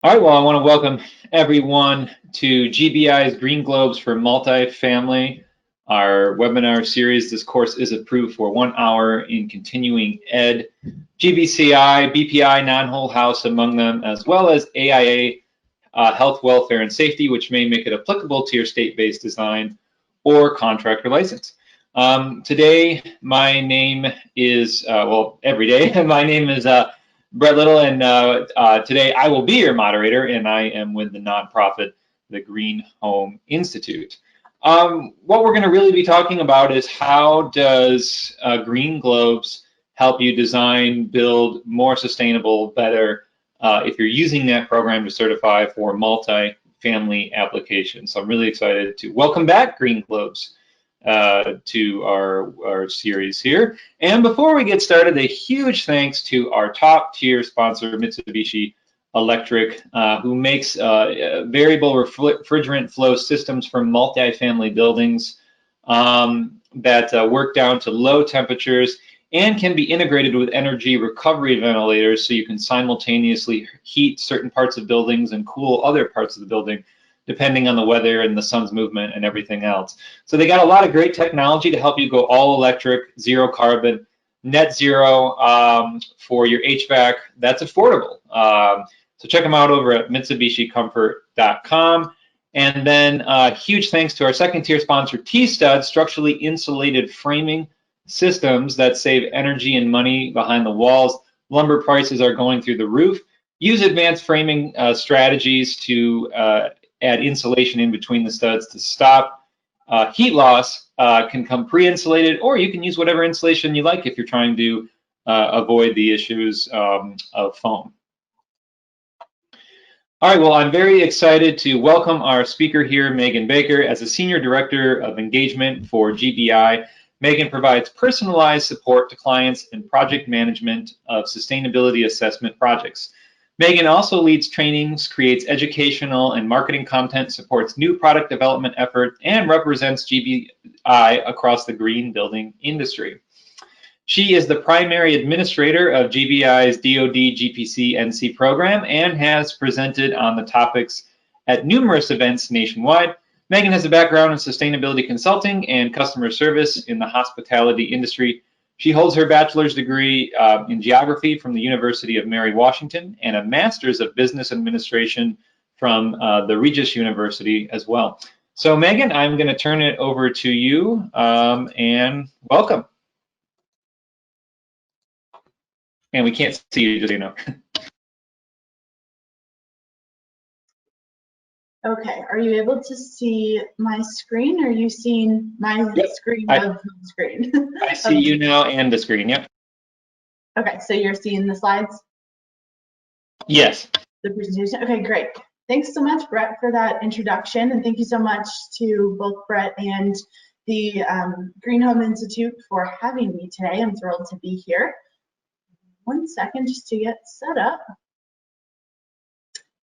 All right, well, I want to welcome everyone to GBI's Green Globes for Multifamily, our webinar series. This course is approved for 1 hour in continuing ed, GBCI, BPI, NonWholeHouse among them, as well as AIA, Health, Welfare, and Safety, which may make it applicable to your state-based design or contractor license. Today, my name is, well, every day, my name is Brett Little, and today I will be your moderator, and I am with the nonprofit, the GreenHome Institute. What we're going to really be talking about is how does Green Globes help you design, build more sustainable, better, if you're using that program to certify for multi-family applications. So I'm really excited to welcome back Green Globes to our series here. And before we get started, a huge thanks to our top tier sponsor, Mitsubishi Electric, who makes variable refrigerant flow systems for multifamily buildings that work down to low temperatures and can be integrated with energy recovery ventilators, so you can simultaneously heat certain parts of buildings and cool other parts of the building, depending on the weather and the sun's movement and everything else. So they got a lot of great technology to help you go all electric, zero carbon, net zero for your HVAC. That's affordable. So check them out over at MitsubishiComfort.com. And then huge thanks to our second tier sponsor, T-Stud, structurally insulated framing systems that save energy and money behind the walls. Lumber prices are going through the roof. Use advanced framing strategies to add insulation in between the studs to stop heat loss. Can come pre-insulated, or you can use whatever insulation you like if you're trying to avoid the issues of foam. All right, well, I'm very excited to welcome our speaker here, Megan Baker, as a Senior Director of Engagement for GBI. Megan provides personalized support to clients in project management of sustainability assessment projects. Megan also leads trainings, creates educational and marketing content, supports new product development effort, and represents GBI across the green building industry. She is the primary administrator of GBI's DoD GPC NC program and has presented on the topics at numerous events nationwide. Megan has a background in sustainability consulting and customer service in the hospitality industry. She holds her bachelor's degree in geography from the University of Mary Washington and a master's of business administration from the Regis University as well. So Megan, I'm going to turn it over to you and welcome. And we can't see you, just so you know. Okay, are you able to see my screen? Or are you seeing my screen of the screen? I see you now and the screen, yep. Okay, so you're seeing the slides? Yes. The presentation, okay, great. Thanks so much, Brett, for that introduction, and thank you so much to both Brett and the GreenHome Institute for having me today. I'm thrilled to be here. 1 second just to get set up.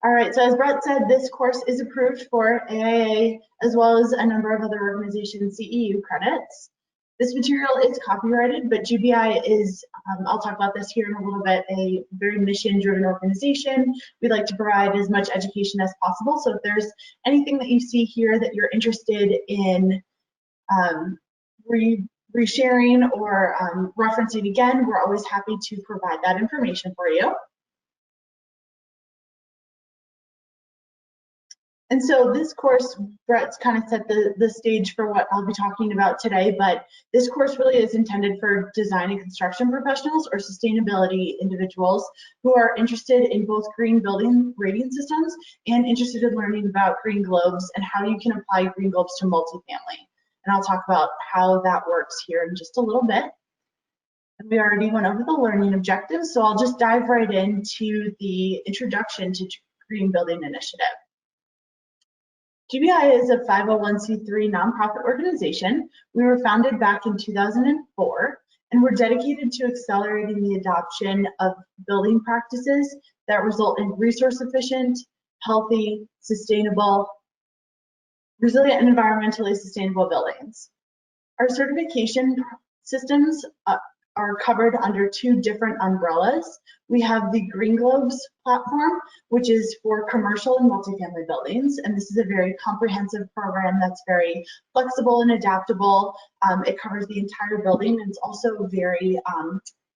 All right, so as Brett said, this course is approved for AIA as well as a number of other organizations' CEU credits. This material is copyrighted, but GBI is, I'll talk about this here in a little bit, a very mission-driven organization. We like to provide as much education as possible. So if there's anything that you see here that you're interested in resharing or referencing again, we're always happy to provide that information for you. And so this course, Brett's kind of set the stage for what I'll be talking about today, but this course really is intended for design and construction professionals or sustainability individuals who are interested in both green building rating systems and interested in learning about green globes and how you can apply green globes to multifamily. And I'll talk about how that works here in just a little bit. And we already went over the learning objectives, so I'll just dive right into the introduction to Green Building Initiative. GBI is a 501c3 nonprofit organization. We were founded back in 2004, and we're dedicated to accelerating the adoption of building practices that result in resource efficient, healthy, sustainable, resilient, and environmentally sustainable buildings. Our certification systems are covered under two different umbrellas. We have the Green Globes platform, which is for commercial and multifamily buildings. And this is a very comprehensive program that's very flexible and adaptable. It covers the entire building, and it's also very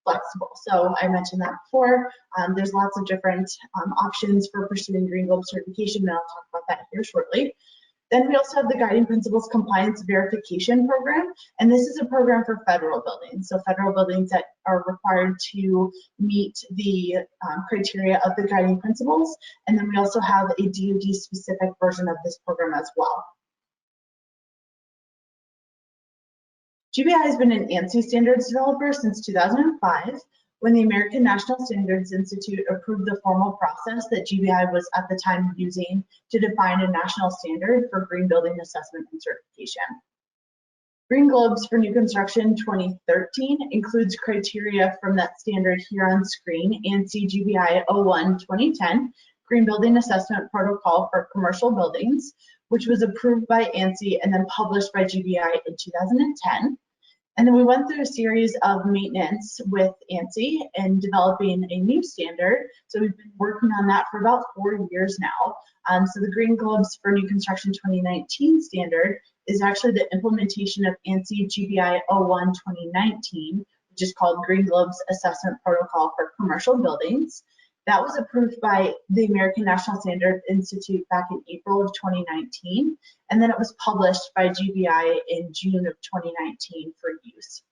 flexible. So I mentioned that before. There's lots of different options for pursuing Green Globe certification, and I'll talk about that here shortly. Then we also have the Guiding Principles Compliance Verification Program, and this is a program for federal buildings. So federal buildings that are required to meet the criteria of the Guiding Principles. And then we also have a DoD specific version of this program as well. GBI has been an ANSI standards developer since 2005, when the American National Standards Institute approved the formal process that GBI was at the time using to define a national standard for green building assessment and certification. Green Globes for New Construction 2013 includes criteria from that standard here on screen, ANSI GBI 01-2010, Green Building Assessment Protocol for Commercial Buildings, which was approved by ANSI and then published by GBI in 2010. And then we went through a series of maintenance with ANSI and developing a new standard. So we've been working on that for about 4 years now. So the Green Globes for New Construction 2019 standard is actually the implementation of ANSI GBI 01-2019, which is called Green Globes Assessment Protocol for Commercial Buildings. That was approved by the American National Standards Institute back in April of 2019, and then it was published by GBI in June of 2019 for use.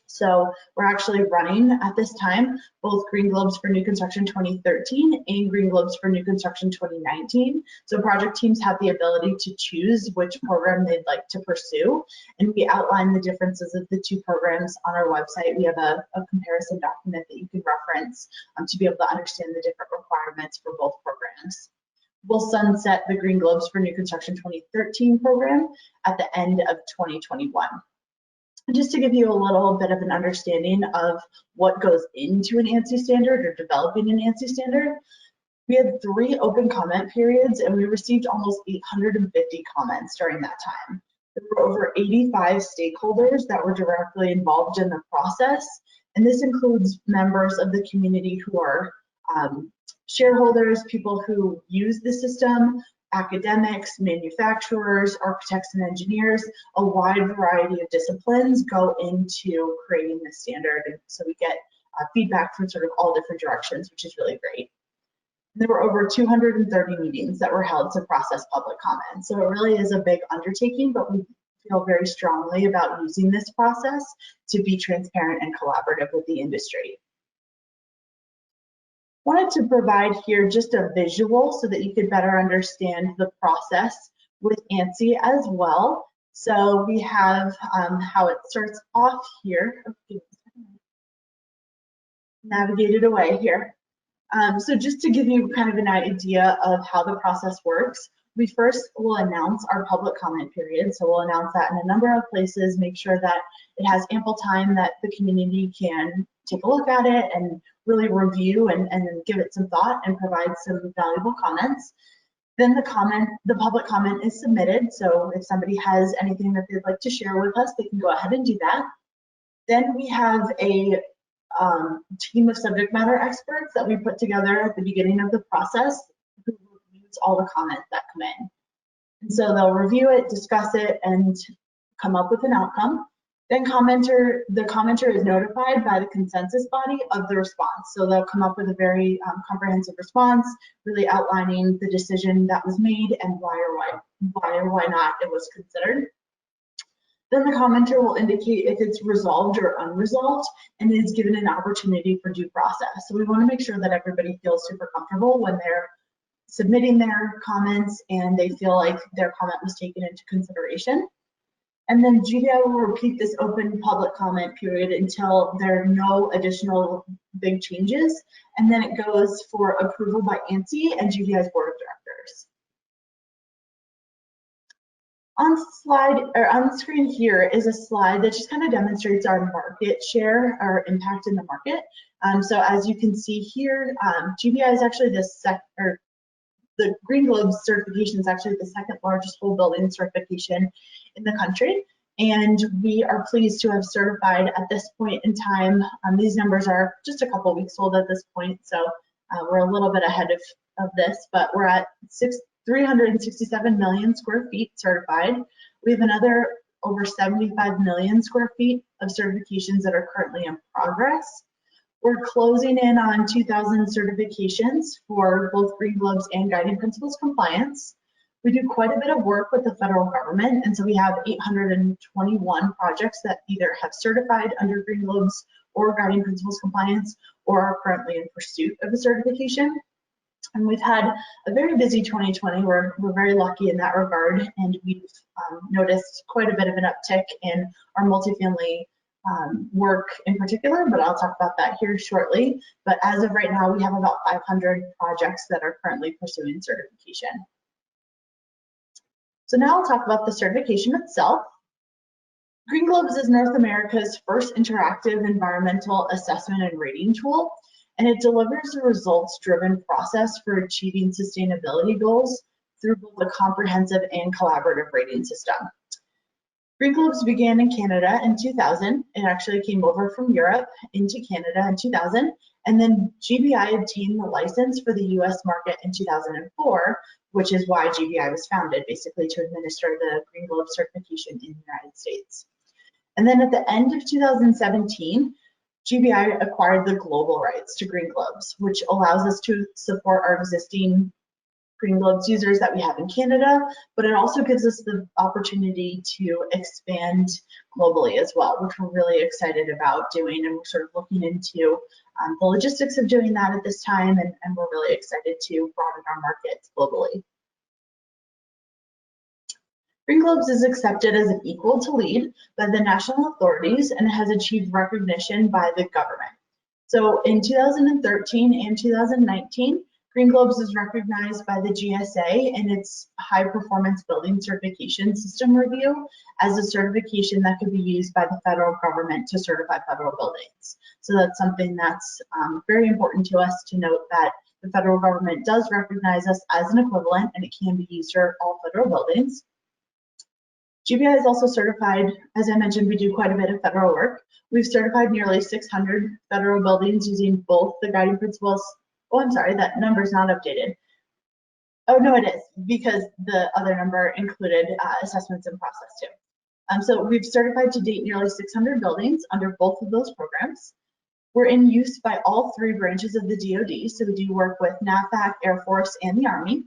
So we're actually running at this time both Green Globes for New Construction 2013 and Green Globes for New Construction 2019. So project teams have the ability to choose which program they'd like to pursue, and we outline the differences of the two programs on our website. We have a comparison document that you can reference to be able to understand the different requirements for both programs. We'll sunset the Green Globes for New Construction 2013 program at the end of 2021. Just to give you a little bit of an understanding of what goes into an ANSI standard or developing an ANSI standard, we had 3 open comment periods and we received almost 850 comments during that time. There were over 85 stakeholders that were directly involved in the process, and this includes members of the community who are shareholders, people who use the system, academics, manufacturers, architects and engineers. A wide variety of disciplines go into creating this standard, and so we get feedback from sort of all different directions, which is really great. There were over 230 meetings that were held to process public comment, so it really is a big undertaking, but we feel very strongly about using this process to be transparent and collaborative with the industry. Wanted to provide here just a visual so that you could better understand the process with ANSI as well. So we have how it starts off here. Navigated away here. So just to give you kind of an idea of how the process works, we first will announce our public comment period. So we'll announce that in a number of places, make sure that it has ample time that the community can take a look at it and really review and give it some thought and provide some valuable comments. Then the public comment is submitted. So if somebody has anything that they'd like to share with us, they can go ahead and do that. Then we have a team of subject matter experts that we put together at the beginning of the process who reviews all the comments that come in. And so they'll review it, discuss it, and come up with an outcome. Then the commenter is notified by the consensus body of the response. So they'll come up with a very comprehensive response, really outlining the decision that was made and why or why not it was considered. Then the commenter will indicate if it's resolved or unresolved and is given an opportunity for due process. So we want to make sure that everybody feels super comfortable when they're submitting their comments and they feel like their comment was taken into consideration. And then GBI will repeat this open public comment period until there are no additional big changes. And then it goes for approval by ANSI and GBI's board of directors. On the screen here is a slide that just kind of demonstrates our market share, our impact in the market. So as you can see here, GBI is actually the Green Globe certification is actually the second largest whole building certification in the country. And we are pleased to have certified at this point in time. These numbers are just a couple weeks old at this point, so we're a little bit ahead of this, but we're at 367 million square feet certified. We have another over 75 million square feet of certifications that are currently in progress. We're closing in on 2,000 certifications for both Green Globes and Guiding Principles compliance. We do quite a bit of work with the federal government, and so we have 821 projects that either have certified under Green Globes or Guiding Principles compliance or are currently in pursuit of a certification. And we've had a very busy 2020. We're very lucky in that regard, and we've noticed quite a bit of an uptick in our multifamily work in particular, but I'll talk about that here shortly. But as of right now, we have about 500 projects that are currently pursuing certification. So now I'll talk about the certification itself. Green Globes is North America's first interactive environmental assessment and rating tool, and it delivers a results-driven process for achieving sustainability goals through both a comprehensive and collaborative rating system. Green Globes began in Canada in 2000. It actually came over from Europe into Canada in 2000, and then GBI obtained the license for the US market in 2004, which is why GBI was founded, basically to administer the Green Globe certification in the United States. And then at the end of 2017, GBI acquired the global rights to Green Globes, which allows us to support our existing Green Globes users that we have in Canada, but it also gives us the opportunity to expand globally as well, which we're really excited about doing, and we're sort of looking into the logistics of doing that at this time, and we're really excited to broaden our markets globally. Green Globes is accepted as an equal to lead by the national authorities and has achieved recognition by the government. So in 2013 and 2019, Green Globes is recognized by the GSA in its High Performance Building Certification System Review as a certification that could be used by the federal government to certify federal buildings. So that's something that's very important to us to note, that the federal government does recognize us as an equivalent, and it can be used for all federal buildings. GBI is also certified, as I mentioned, we do quite a bit of federal work. We've certified nearly 600 federal buildings using both the Guiding Principles. Oh, I'm sorry, that number's not updated. Oh, no, it is, because the other number included assessments in process too. So we've certified to date nearly 600 buildings under both of those programs. We're in use by all three branches of the DoD, so we do work with NAVFAC, Air Force, and the Army.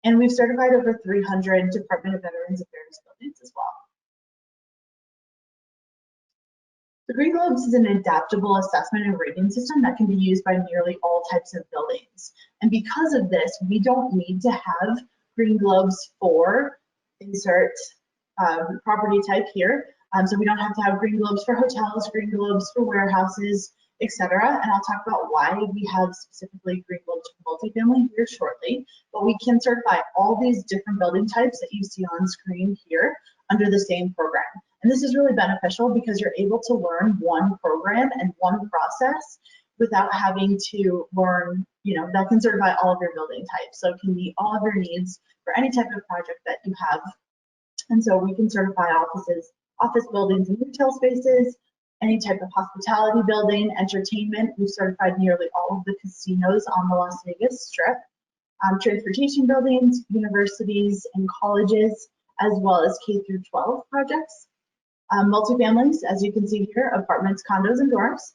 And we've certified over 300 Department of Veterans Affairs buildings as well. The Green Globes is an adaptable assessment and rating system that can be used by nearly all types of buildings. And because of this, we don't need to have Green Globes for insert property type here. So we don't have to have Green Globes for hotels, Green Globes for warehouses, etc. And I'll talk about why we have specifically Green Globes for multifamily here shortly. But we can certify all these different building types that you see on screen here under the same program. And this is really beneficial because you're able to learn one program and one process without having to learn, that can certify all of your building types. So it can meet all of your needs for any type of project that you have. And so we can certify offices, office buildings and retail spaces, any type of hospitality building, entertainment. We've certified nearly all of the casinos on the Las Vegas Strip, transportation buildings, universities and colleges, as well as K through 12 projects. Multifamilies, as you can see here, apartments, condos, and dorms,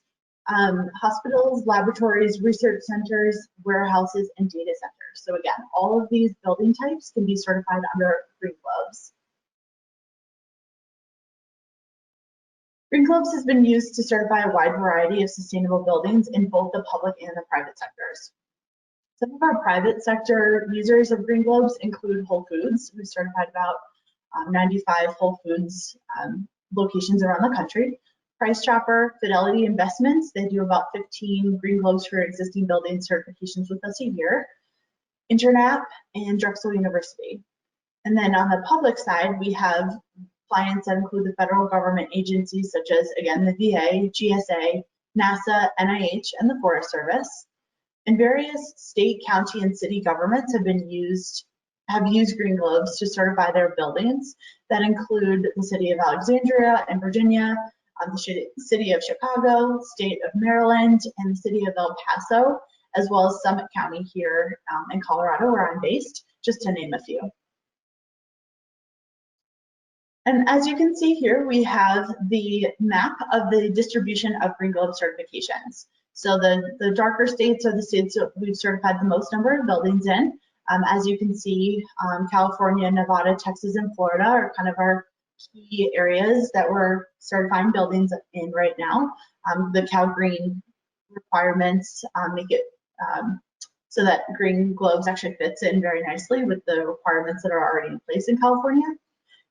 hospitals, laboratories, research centers, warehouses, and data centers. So again, all of these building types can be certified under Green Globes. Green Globes has been used to certify a wide variety of sustainable buildings in both the public and the private sectors. Some of our private sector users of Green Globes include Whole Foods. We've certified about 95 Whole Foods locations around the country. Price Chopper, Fidelity Investments, they do about 15 Green Globes for existing building certifications with us a year. Internap and Drexel University. And then on the public side, we have clients that include the federal government agencies such as, again, the VA, GSA, NASA, NIH, and the Forest Service. And various state, county, and city governments have been used have used Green Globes to certify their buildings that include the city of Alexandria and Virginia, the city of Chicago, state of Maryland, and the city of El Paso, as well as Summit County here in Colorado, where I'm based, just to name a few. And as you can see here, we have the map of the distribution of Green Globe certifications. So the darker states are the states that we've certified the most number of buildings in. As you can see, California, Nevada, Texas, and Florida are kind of our key areas that we're certifying buildings in right now. The Cal Green requirements make it so that Green Globes actually fits in very nicely with the requirements that are already in place in California.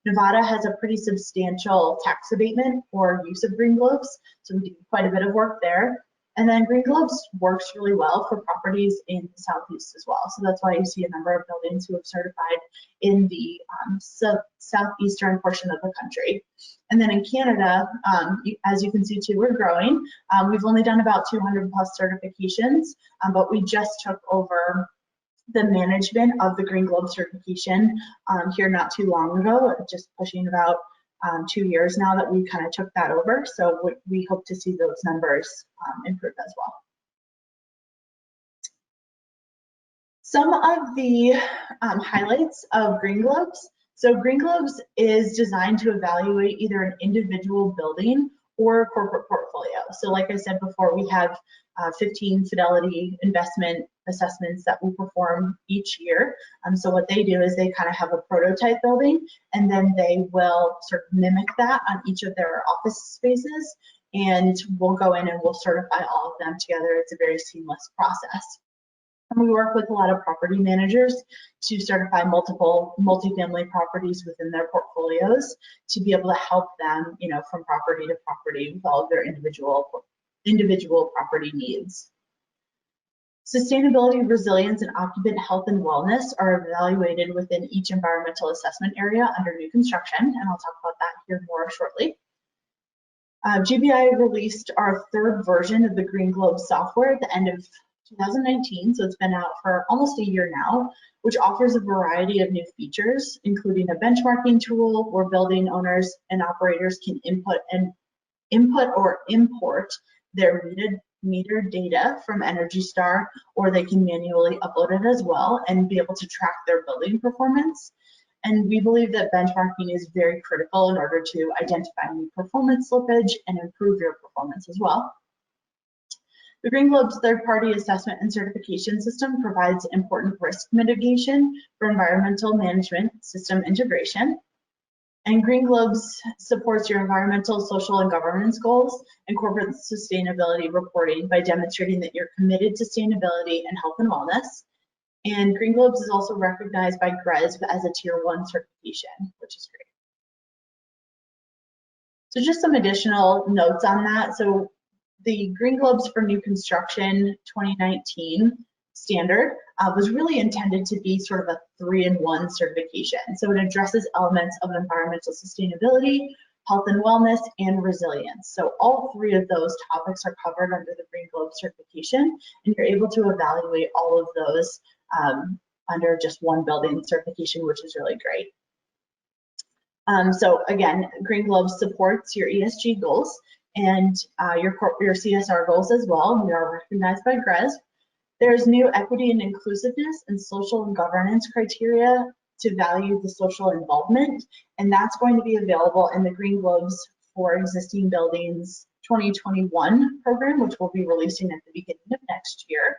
Nevada has a pretty substantial tax abatement for use of Green Globes, so we do quite a bit of work there. And then Green Globes works really well for properties in the Southeast as well. So that's why you see a number of buildings who have certified in the southeastern portion of the country. And then in Canada, as you can see too, we're growing. We've only done about 200 plus certifications, but we just took over the management of the Green Globe certification here not too long ago, just pushing about 2 years now that we kind of took that over. So we hope to see those numbers improve as well. Some of the highlights of Green Globes. So Green Globes is designed to evaluate either an individual building or a corporate portfolio. So like I said before, we have 15 fidelity investment assessments that we perform each year. So what they do is they kind of have a prototype building, and then they will sort of mimic that on each of their office spaces, and we'll go in and we'll certify all of them together. It's a very seamless process. And we work with a lot of property managers to certify multiple multifamily properties within their portfolios to be able to help them, you know, from property to property with all of their individual property needs. Sustainability, resilience, and occupant health and wellness are evaluated within each environmental assessment area under new construction, and I'll talk about that here more shortly. GBI released our third version of the Green Globe software at the end of 2019, so it's been out for almost a year now, which offers a variety of new features, including a benchmarking tool where building owners and operators can input or import their meter data from Energy Star, or they can manually upload it as well and be able to track their building performance. And we believe that benchmarking is very critical in order to identify new performance slippage and improve your performance as well. The Green Globe's third-party assessment and certification system provides important risk mitigation for environmental management system integration. And Green Globes supports your environmental, social, and governance goals and corporate sustainability reporting by demonstrating that you're committed to sustainability and health and wellness. And Green Globes is also recognized by GRESB as a Tier 1 certification, which is great. So just some additional notes on that. So the Green Globes for New Construction 2019 standard was really intended to be sort of a 3-in-1 certification. So it addresses elements of environmental sustainability, health and wellness, and resilience. So all three of those topics are covered under the Green Globe certification, and you're able to evaluate all of those under just one building certification, which is really great. So again, Green Globe supports your ESG goals and your CSR goals as well. We are recognized by GRESB. There's new equity and inclusiveness and social and governance criteria to value the social involvement, and that's going to be available in the Green Globes for Existing Buildings 2021 program, which we'll be releasing at the beginning of next year.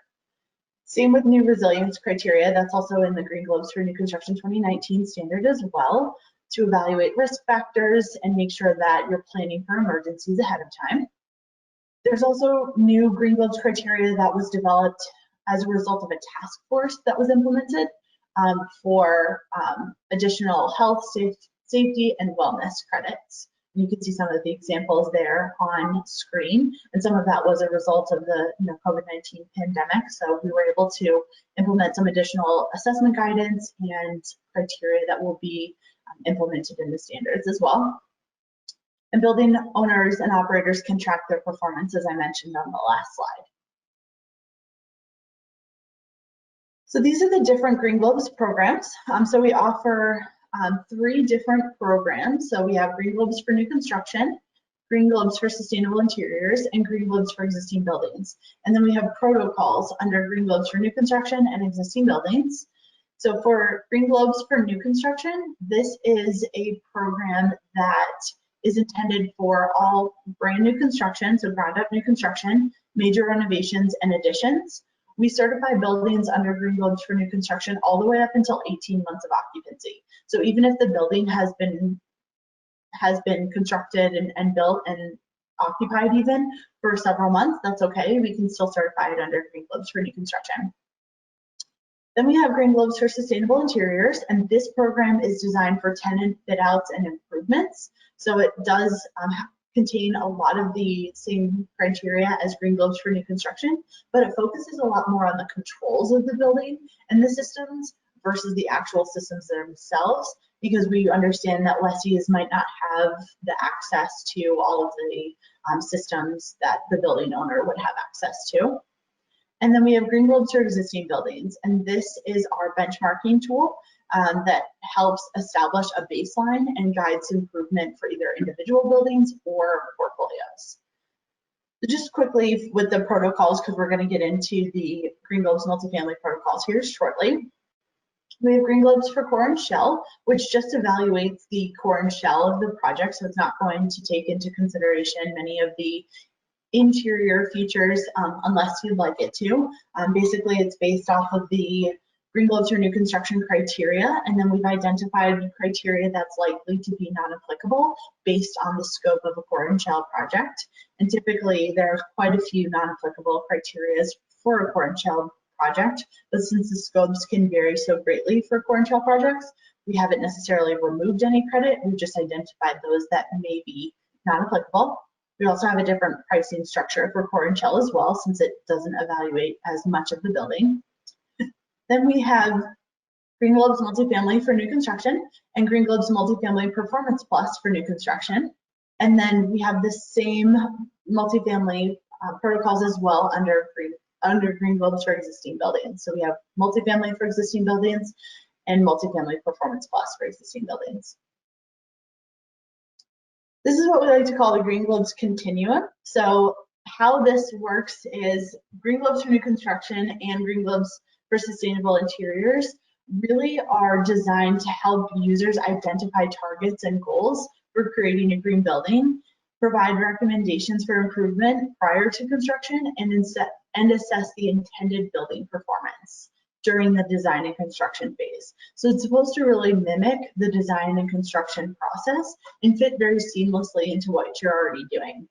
Same with new resilience criteria, that's also in the Green Globes for New Construction 2019 standard as well, to evaluate risk factors and make sure that you're planning for emergencies ahead of time. There's also new Green Globes criteria that was developed as a result of a task force that was implemented for additional health, safety, and wellness credits. You can see some of the examples there on screen, and some of that was a result of the COVID-19 pandemic. So we were able to implement some additional assessment guidance and criteria that will be implemented in the standards as well. And building owners and operators can track their performance, as I mentioned on the last slide. So these are the different Green Globes programs. So we offer 3 different programs. So we have Green Globes for new construction, Green Globes for sustainable interiors, and Green Globes for existing buildings. And then we have protocols under Green Globes for new construction and existing buildings. So for Green Globes for new construction, this is a program that is intended for all brand new construction, so ground up new construction, major renovations, and additions. We certify buildings under Green Globes for new construction all the way up until 18 months of occupancy. So even if the building has been constructed and built and occupied even for several months, that's okay. We can still certify it under Green Globes for new construction. Then we have Green Globes for sustainable interiors, and this program is designed for tenant fit outs and improvements. So it does contain a lot of the same criteria as Green Globes for new construction, but it focuses a lot more on the controls of the building and the systems versus the actual systems themselves, because we understand that lessees might not have the access to all of the systems that the building owner would have access to. And then we have Green Globes for existing buildings, and this is our benchmarking tool that helps establish a baseline and guides improvement for either individual buildings or portfolios. So just quickly with the protocols, because we're going to get into the Green Globes multifamily protocols here shortly. We have Green Globes for core and shell, which just evaluates the core and shell of the project, so it's not going to take into consideration many of the interior features unless you'd like it to. Basically, it's based off of the Green Globes for new construction criteria, and then we've identified criteria that's likely to be non-applicable based on the scope of a core and shell project. And typically, there's quite a few non-applicable criteria for a core and shell project, but since the scopes can vary so greatly for core and shell projects, we haven't necessarily removed any credit. We've just identified those that may be non-applicable. We also have a different pricing structure for core and shell as well, since it doesn't evaluate as much of the building. Then we have Green Globes multifamily for new construction and Green Globes multifamily performance plus for new construction. And then we have the same multifamily protocols as well under Green Globes for existing buildings. So we have multifamily for existing buildings and multifamily performance plus for existing buildings. This is what we like to call the Green Globes continuum. So how this works is Green Globes for new construction and Green Globes for sustainable interiors really are designed to help users identify targets and goals for creating a green building, provide recommendations for improvement prior to construction, and assess the intended building performance during the design and construction phase. So it's supposed to really mimic the design and construction process and fit very seamlessly into what you're already doing.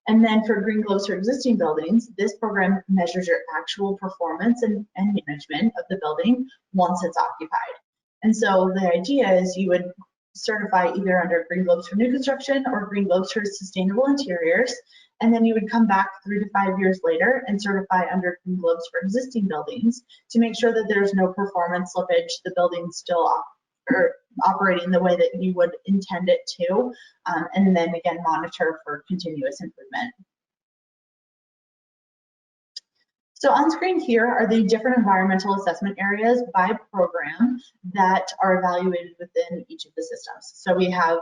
And then for Green Globes for existing buildings, this program measures your actual performance and management of the building once it's occupied. And so the idea is you would certify either under Green Globes for new construction or Green Globes for sustainable interiors, and then you would come back 3 to 5 years later and certify under Green Globes for existing buildings to make sure that there's no performance slippage, the building's still operating the way that you would intend it to, and then again monitor for continuous improvement. So on screen here are the different environmental assessment areas by program that are evaluated within each of the systems. So we have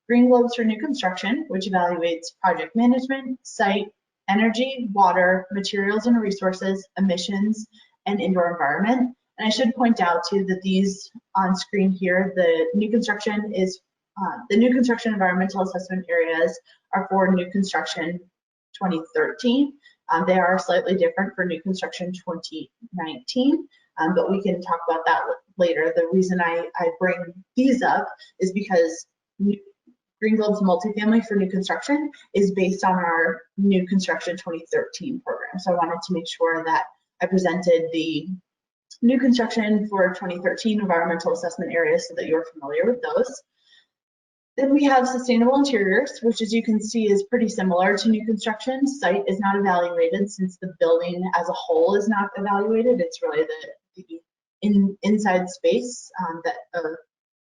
Green Globes for new construction, which evaluates project management, site, energy, water, materials and resources, emissions, and indoor environment. And I should point out too that these on screen here, the new construction environmental assessment areas are for new construction 2013. They are slightly different for new construction 2019, but we can talk about that later. The reason I bring these up is because Green Globes multifamily for new construction is based on our new construction 2013 program. So I wanted to make sure that I presented the new construction for 2013 environmental assessment areas so that you're familiar with those. Then we have sustainable interiors, which as you can see is pretty similar to new construction. Site is not evaluated since the building as a whole is not evaluated. It's really the inside space that a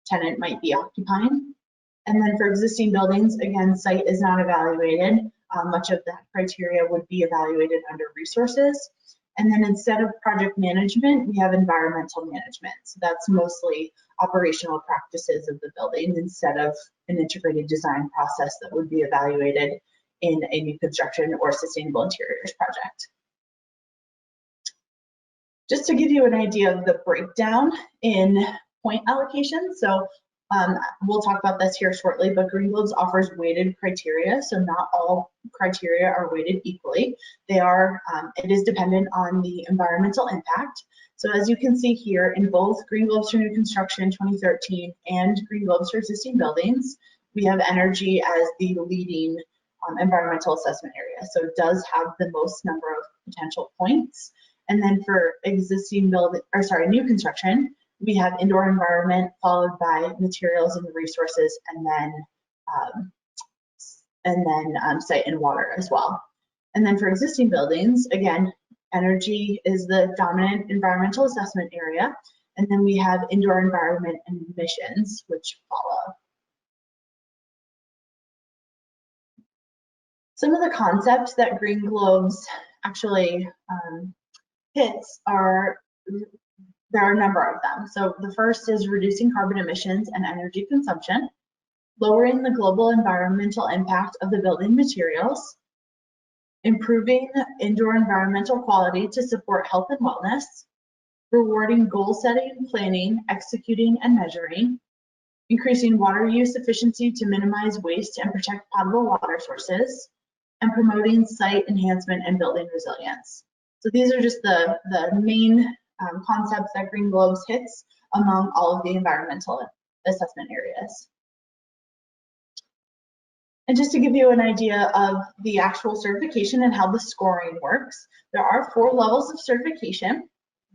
tenant might be occupying. And then for existing buildings, again, site is not evaluated. Much of that criteria would be evaluated under resources. And then instead of project management, we have environmental management. So that's mostly operational practices of the building instead of an integrated design process that would be evaluated in a new construction or sustainable interiors project. Just to give you an idea of the breakdown in point allocation. So we'll talk about this here shortly, but Green Globes offers weighted criteria. So not all criteria are weighted equally. They are, it is dependent on the environmental impact. So as you can see here in both Green Globes for new construction 2013 and Green Globes for existing buildings, we have energy as the leading environmental assessment area. So it does have the most number of potential points. And then for existing new construction, we have indoor environment followed by materials and resources, and then site and water as well. And then for existing buildings, again, energy is the dominant environmental assessment area, and then we have indoor environment and emissions, which follow. Some of the concepts that Green Globes actually hits are, there are a number of them. So the first is reducing carbon emissions and energy consumption, lowering the global environmental impact of the building materials, improving indoor environmental quality to support health and wellness, rewarding goal setting, planning, executing, and measuring, increasing water use efficiency to minimize waste and protect potable water sources, and promoting site enhancement and building resilience. So these are just the main concepts that Green Globes hits among all of the environmental assessment areas. And just to give you an idea of the actual certification and how the scoring works, there are 4 levels of certification.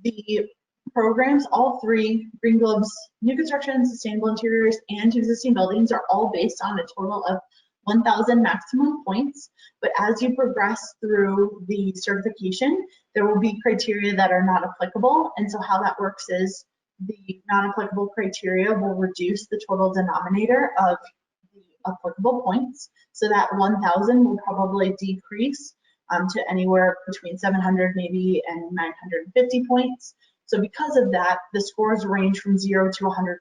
The programs, all 3, Green Globes, new construction, sustainable interiors, and existing buildings, are all based on a total of 1,000 maximum points, but as you progress through the certification, there will be criteria that are not applicable, and so how that works is the non-applicable criteria will reduce the total denominator of the applicable points, so that 1,000 will probably decrease to anywhere between 700 maybe and 950 points. So because of that, the scores range from 0 to 100%.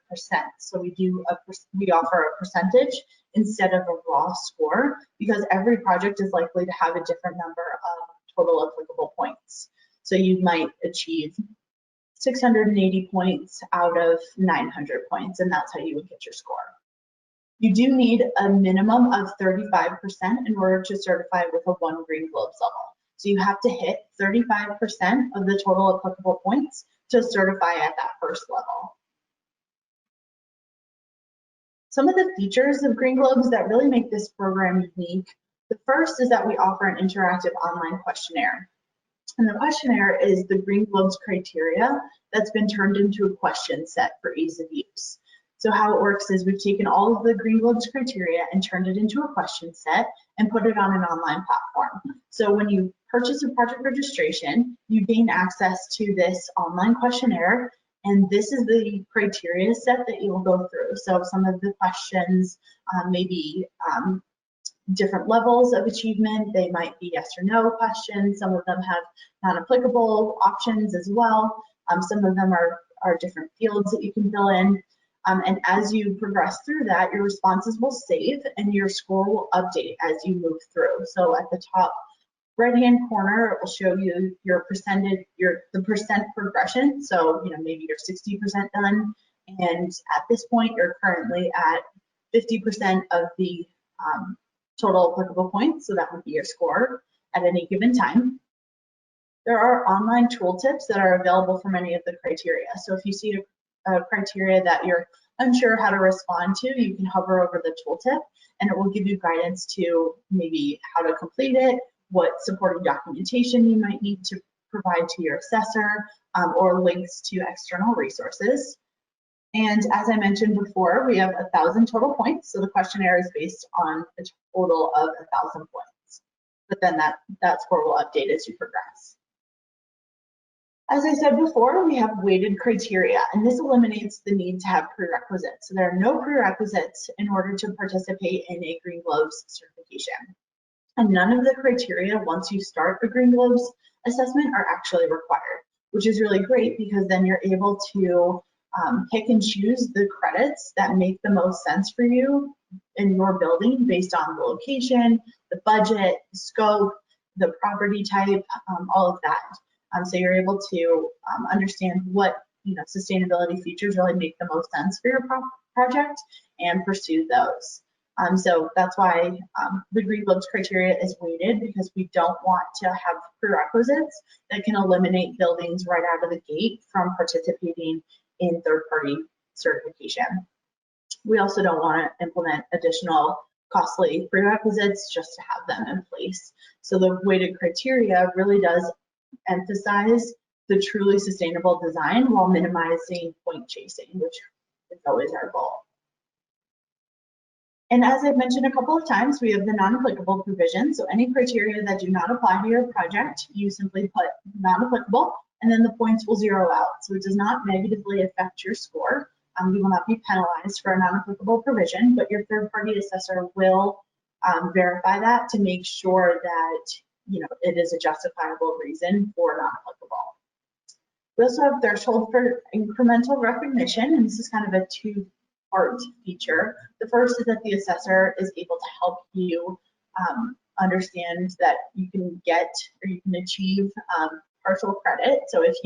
So we offer a percentage instead of a raw score, because every project is likely to have a different number of total applicable points. So you might achieve 680 points out of 900 points, and that's how you would get your score. You do need a minimum of 35% in order to certify with a 1 Green Globes level. So you have to hit 35% of the total applicable points to certify at that first level. Some of the features of Green Globes that really make this program unique, the first is that we offer an interactive online questionnaire. And the questionnaire is the Green Globes criteria that's been turned into a question set for ease of use. So how it works is we've taken all of the Green Globes criteria and turned it into a question set and put it on an online platform. So when you purchase a project registration, you gain access to this online questionnaire, and this is the criteria set that you will go through. So some of the questions may be different levels of achievement. They might be yes or no questions. Some of them have non-applicable options as well. Some of them are different fields that you can fill in. And as you progress through that, your responses will save and your score will update as you move through. So at the top right-hand corner, it will show you your percentage, the percent progression. So, maybe you're 60% done, and at this point, you're currently at 50% of the total applicable points. So that would be your score at any given time. There are online tooltips that are available for many of the criteria. So if you see a criteria that you're unsure how to respond to, you can hover over the tooltip and it will give you guidance to maybe how to complete it, what supporting documentation you might need to provide to your assessor, or links to external resources. And as I mentioned before, we have 1,000 total points. So the questionnaire is based on a total of 1,000 points. But then that score will update as you progress. As I said before, we have weighted criteria, and this eliminates the need to have prerequisites. So there are no prerequisites in order to participate in a Green Globes certification. And none of the criteria, once you start a Green Globes assessment are actually required, which is really great because then you're able to pick and choose the credits that make the most sense for you in your building based on the location, the budget, the scope, the property type, all of that. So you're able to understand what sustainability features really make the most sense for your project and pursue those. So that's why the Green Globes criteria is weighted, because we don't want to have prerequisites that can eliminate buildings right out of the gate from participating in third-party certification. We also don't want to implement additional costly prerequisites just to have them in place. So the weighted criteria really does emphasize the truly sustainable design while minimizing point chasing, which is always our goal. And as I've mentioned a couple of times, we have the non-applicable provision. So any criteria that do not apply to your project, you simply put non-applicable, and then the points will zero out. So it does not negatively affect your score. You will not be penalized for a non-applicable provision, but your third-party assessor will verify that to make sure that it is a justifiable reason for non-applicable. We also have threshold for incremental recognition, and this is kind of a two-part feature. The first is that the assessor is able to help you understand that you can get or you can achieve partial credit. So if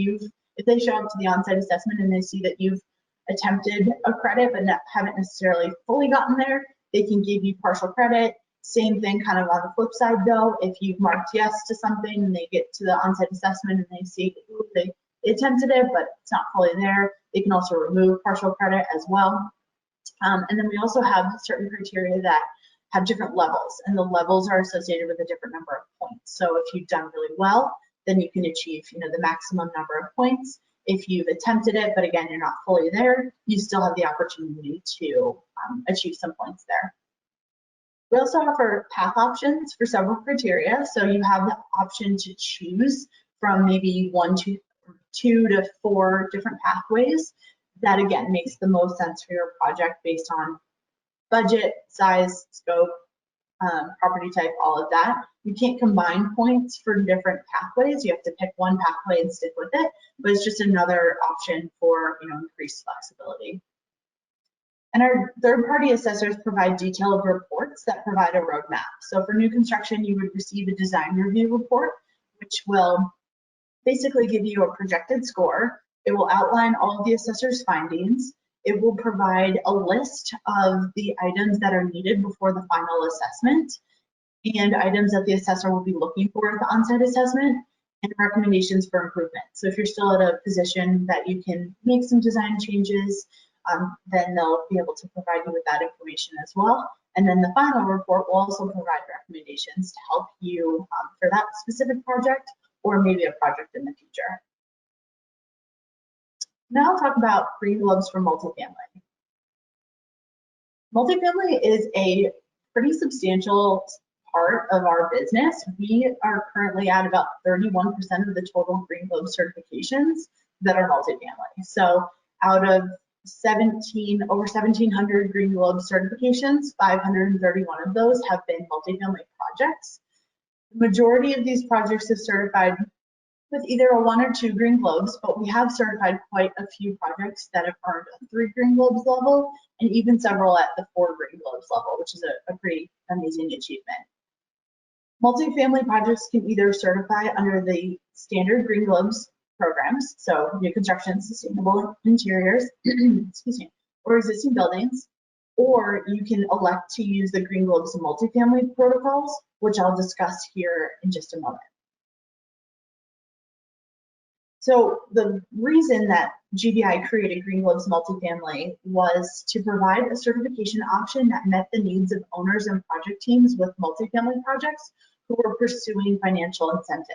they show up to the on-site assessment and they see that you've attempted a credit but haven't necessarily fully gotten there, they can give you partial credit. Same thing kind of on the flip side though, if you've marked yes to something and they get to the on-site assessment and they see they attempted it but it's not fully there, they can also remove partial credit as well. And then we also have certain criteria that have different levels, and the levels are associated with a different number of points. So if you've done really well, then you can achieve the maximum number of points. If you've attempted it, but again, you're not fully there, you still have the opportunity to achieve some points there. We also offer path options for several criteria. So you have the option to choose from maybe 2 to 4 different pathways. That again makes the most sense for your project based on budget, size, scope, property type, all of that. You can't combine points for different pathways. You have to pick one pathway and stick with it, but it's just another option for increased flexibility. And our third-party assessors provide detailed reports that provide a roadmap. So for new construction, you would receive a design review report, which will basically give you a projected score. It will outline all of the assessor's findings. It will provide a list of the items that are needed before the final assessment and items that the assessor will be looking for at the on-site assessment, and recommendations for improvement. So if you're still at a position that you can make some design changes, then they'll be able to provide you with that information as well. And then the final report will also provide recommendations to help you for that specific project or maybe a project in the future. Now I'll talk about Green Globes for multifamily. Multifamily is a pretty substantial part of our business. We are currently at about 31% of the total Green Globe certifications that are multifamily. So out of over 1,700 Green Globe certifications, 531 of those have been multifamily projects. The majority of these projects have certified with either a 1 or 2 Green Globes, but we have certified quite a few projects that have earned a 3 Green Globes level, and even several at the 4 Green Globes level, which is a pretty amazing achievement. Multifamily projects can either certify under the standard Green Globes programs, so new construction, sustainable interiors, excuse me, or existing buildings, or you can elect to use the Green Globes multifamily protocols, which I'll discuss here in just a moment. So the reason that GBI created Green Globes multifamily was to provide a certification option that met the needs of owners and project teams with multifamily projects who were pursuing financial incentive.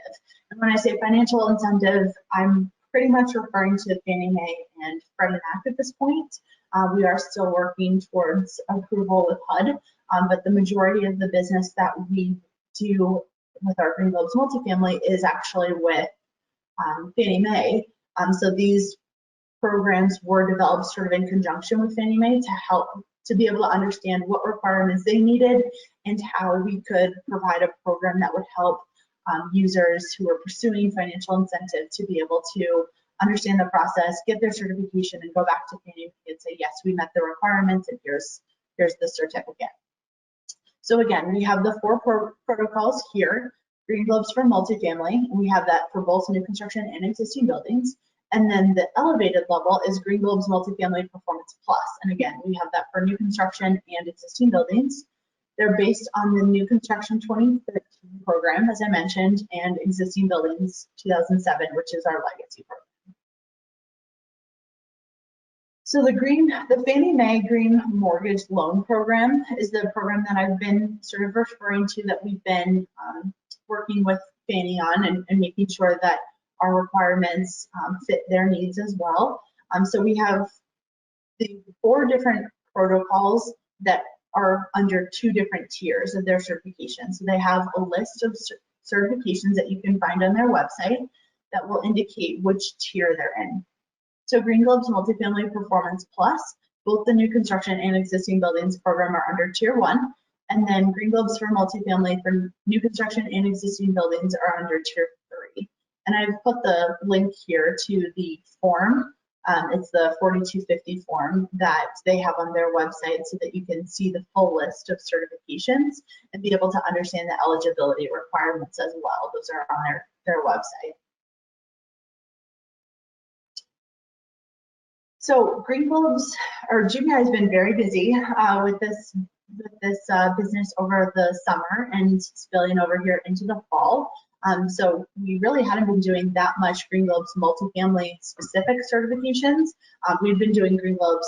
And when I say financial incentive, I'm pretty much referring to Fannie Mae and Freddie Mac at this point. We are still working towards approval with HUD, but the majority of the business that we do with our Green Globes multifamily is actually with Fannie Mae. So these programs were developed sort of in conjunction with Fannie Mae to help to be able to understand what requirements they needed and how we could provide a program that would help users who are pursuing financial incentive to be able to understand the process, get their certification, and go back to Fannie Mae and say, yes, we met the requirements, and here's the certificate. So again, we have the four protocols here: Green Globes for multifamily, and we have that for both new construction and existing buildings. And then the elevated level is Green Globes Multifamily Performance Plus. And again, we have that for new construction and existing buildings. They're based on the new construction 2013 program, as I mentioned, and existing buildings 2007, which is our legacy program. So the Fannie Mae Green Mortgage Loan Program is the program that I've been sort of referring to, that we've been working with Fannie on and making sure that our requirements fit their needs as well. So we have the 4 different protocols that are under 2 different tiers of their certification. So they have a list of certifications that you can find on their website that will indicate which tier they're in. So Green Globes Multifamily Performance Plus, both the new construction and existing buildings program are under tier 1. And then Green Globes for multifamily for new construction and existing buildings are under tier 3. And I've put the link here to the form. It's the 4250 form that they have on their website, so that you can see the full list of certifications and be able to understand the eligibility requirements as well. Those are on their website. So Green Globes, or GBI, has been very busy with this business over the summer and spilling over here into the fall. So we really hadn't been doing that much Green Globes multifamily specific certifications. We've been doing Green Globes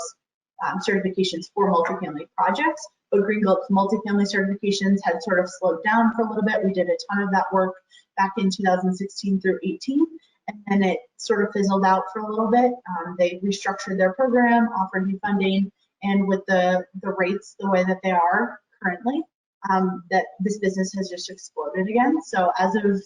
certifications for multifamily projects, but Green Globes multifamily certifications had sort of slowed down for a little bit. We did a ton of that work back in 2016 through 18, and then it sort of fizzled out for a little bit. They restructured their program, offered new funding, and with the rates the way that they are currently, that this business has just exploded again. So as of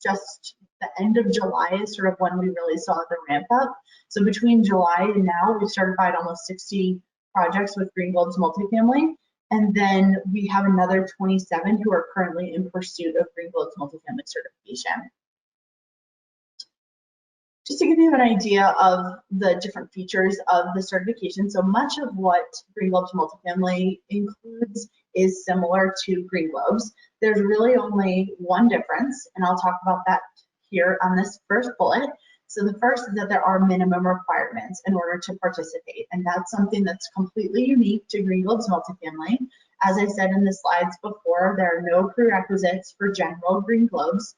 just the end of July is sort of when we really saw the ramp up. So between July and now, we've certified almost 60 projects with Green Globes multifamily. And then we have another 27 who are currently in pursuit of Green Globes multifamily certification. Just to give you an idea of the different features of the certification, so much of what Green Globes multifamily includes is similar to Green Globes. There's really only one difference, and I'll talk about that here on this first bullet. So the first is that there are minimum requirements in order to participate, and that's something that's completely unique to Green Globes multifamily. As I said in the slides before, there are no prerequisites for general Green Globes,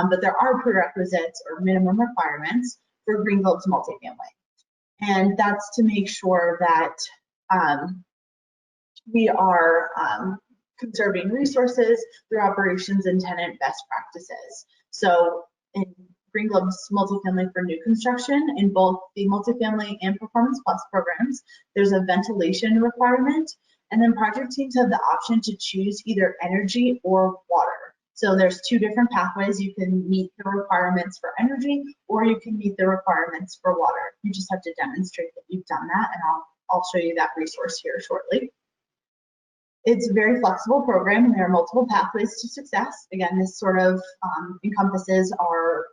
but there are prerequisites or minimum requirements for Green Globes multifamily. And that's to make sure that we are conserving resources through operations and tenant best practices. So in Green Globes multifamily for new construction, in both the multifamily and Performance Plus programs, there's a ventilation requirement, and then project teams have the option to choose either energy or water. So there's 2 different pathways. You can meet the requirements for energy, or you can meet the requirements for water. You just have to demonstrate that you've done that, and I'll show you that resource here shortly. It's a very flexible program, and there are multiple pathways to success. Again, this sort of encompasses our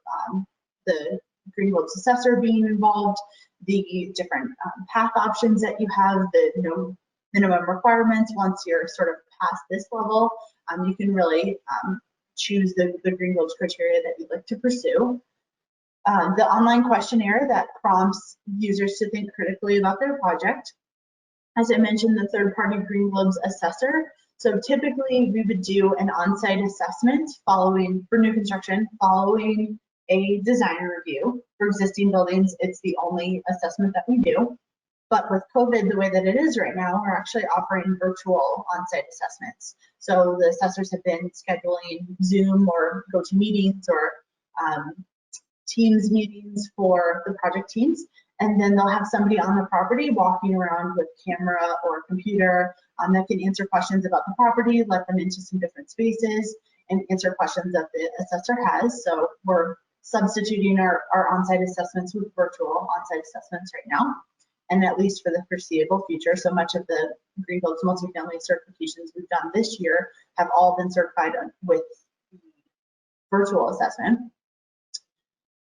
the Green Globes assessor being involved, the different path options that you have, the minimum requirements. Once you're sort of past this level, you can really choose the Green Globes criteria that you'd like to pursue. The online questionnaire that prompts users to think critically about their project. As I mentioned, the third-party Green Globes assessor. So typically we would do an on-site assessment for new construction, following a design review. For existing buildings, it's the only assessment that we do. But with COVID, the way that it is right now, we're actually offering virtual on-site assessments. So the assessors have been scheduling Zoom or GoToMeetings or Teams meetings for the project teams. And then they'll have somebody on the property walking around with camera or computer that can answer questions about the property, let them into some different spaces, and answer questions that the assessor has. So we're substituting our on-site assessments with virtual on-site assessments right now, and at least for the foreseeable future. So much of the Green Globes multifamily certifications we've done this year have all been certified with virtual assessment.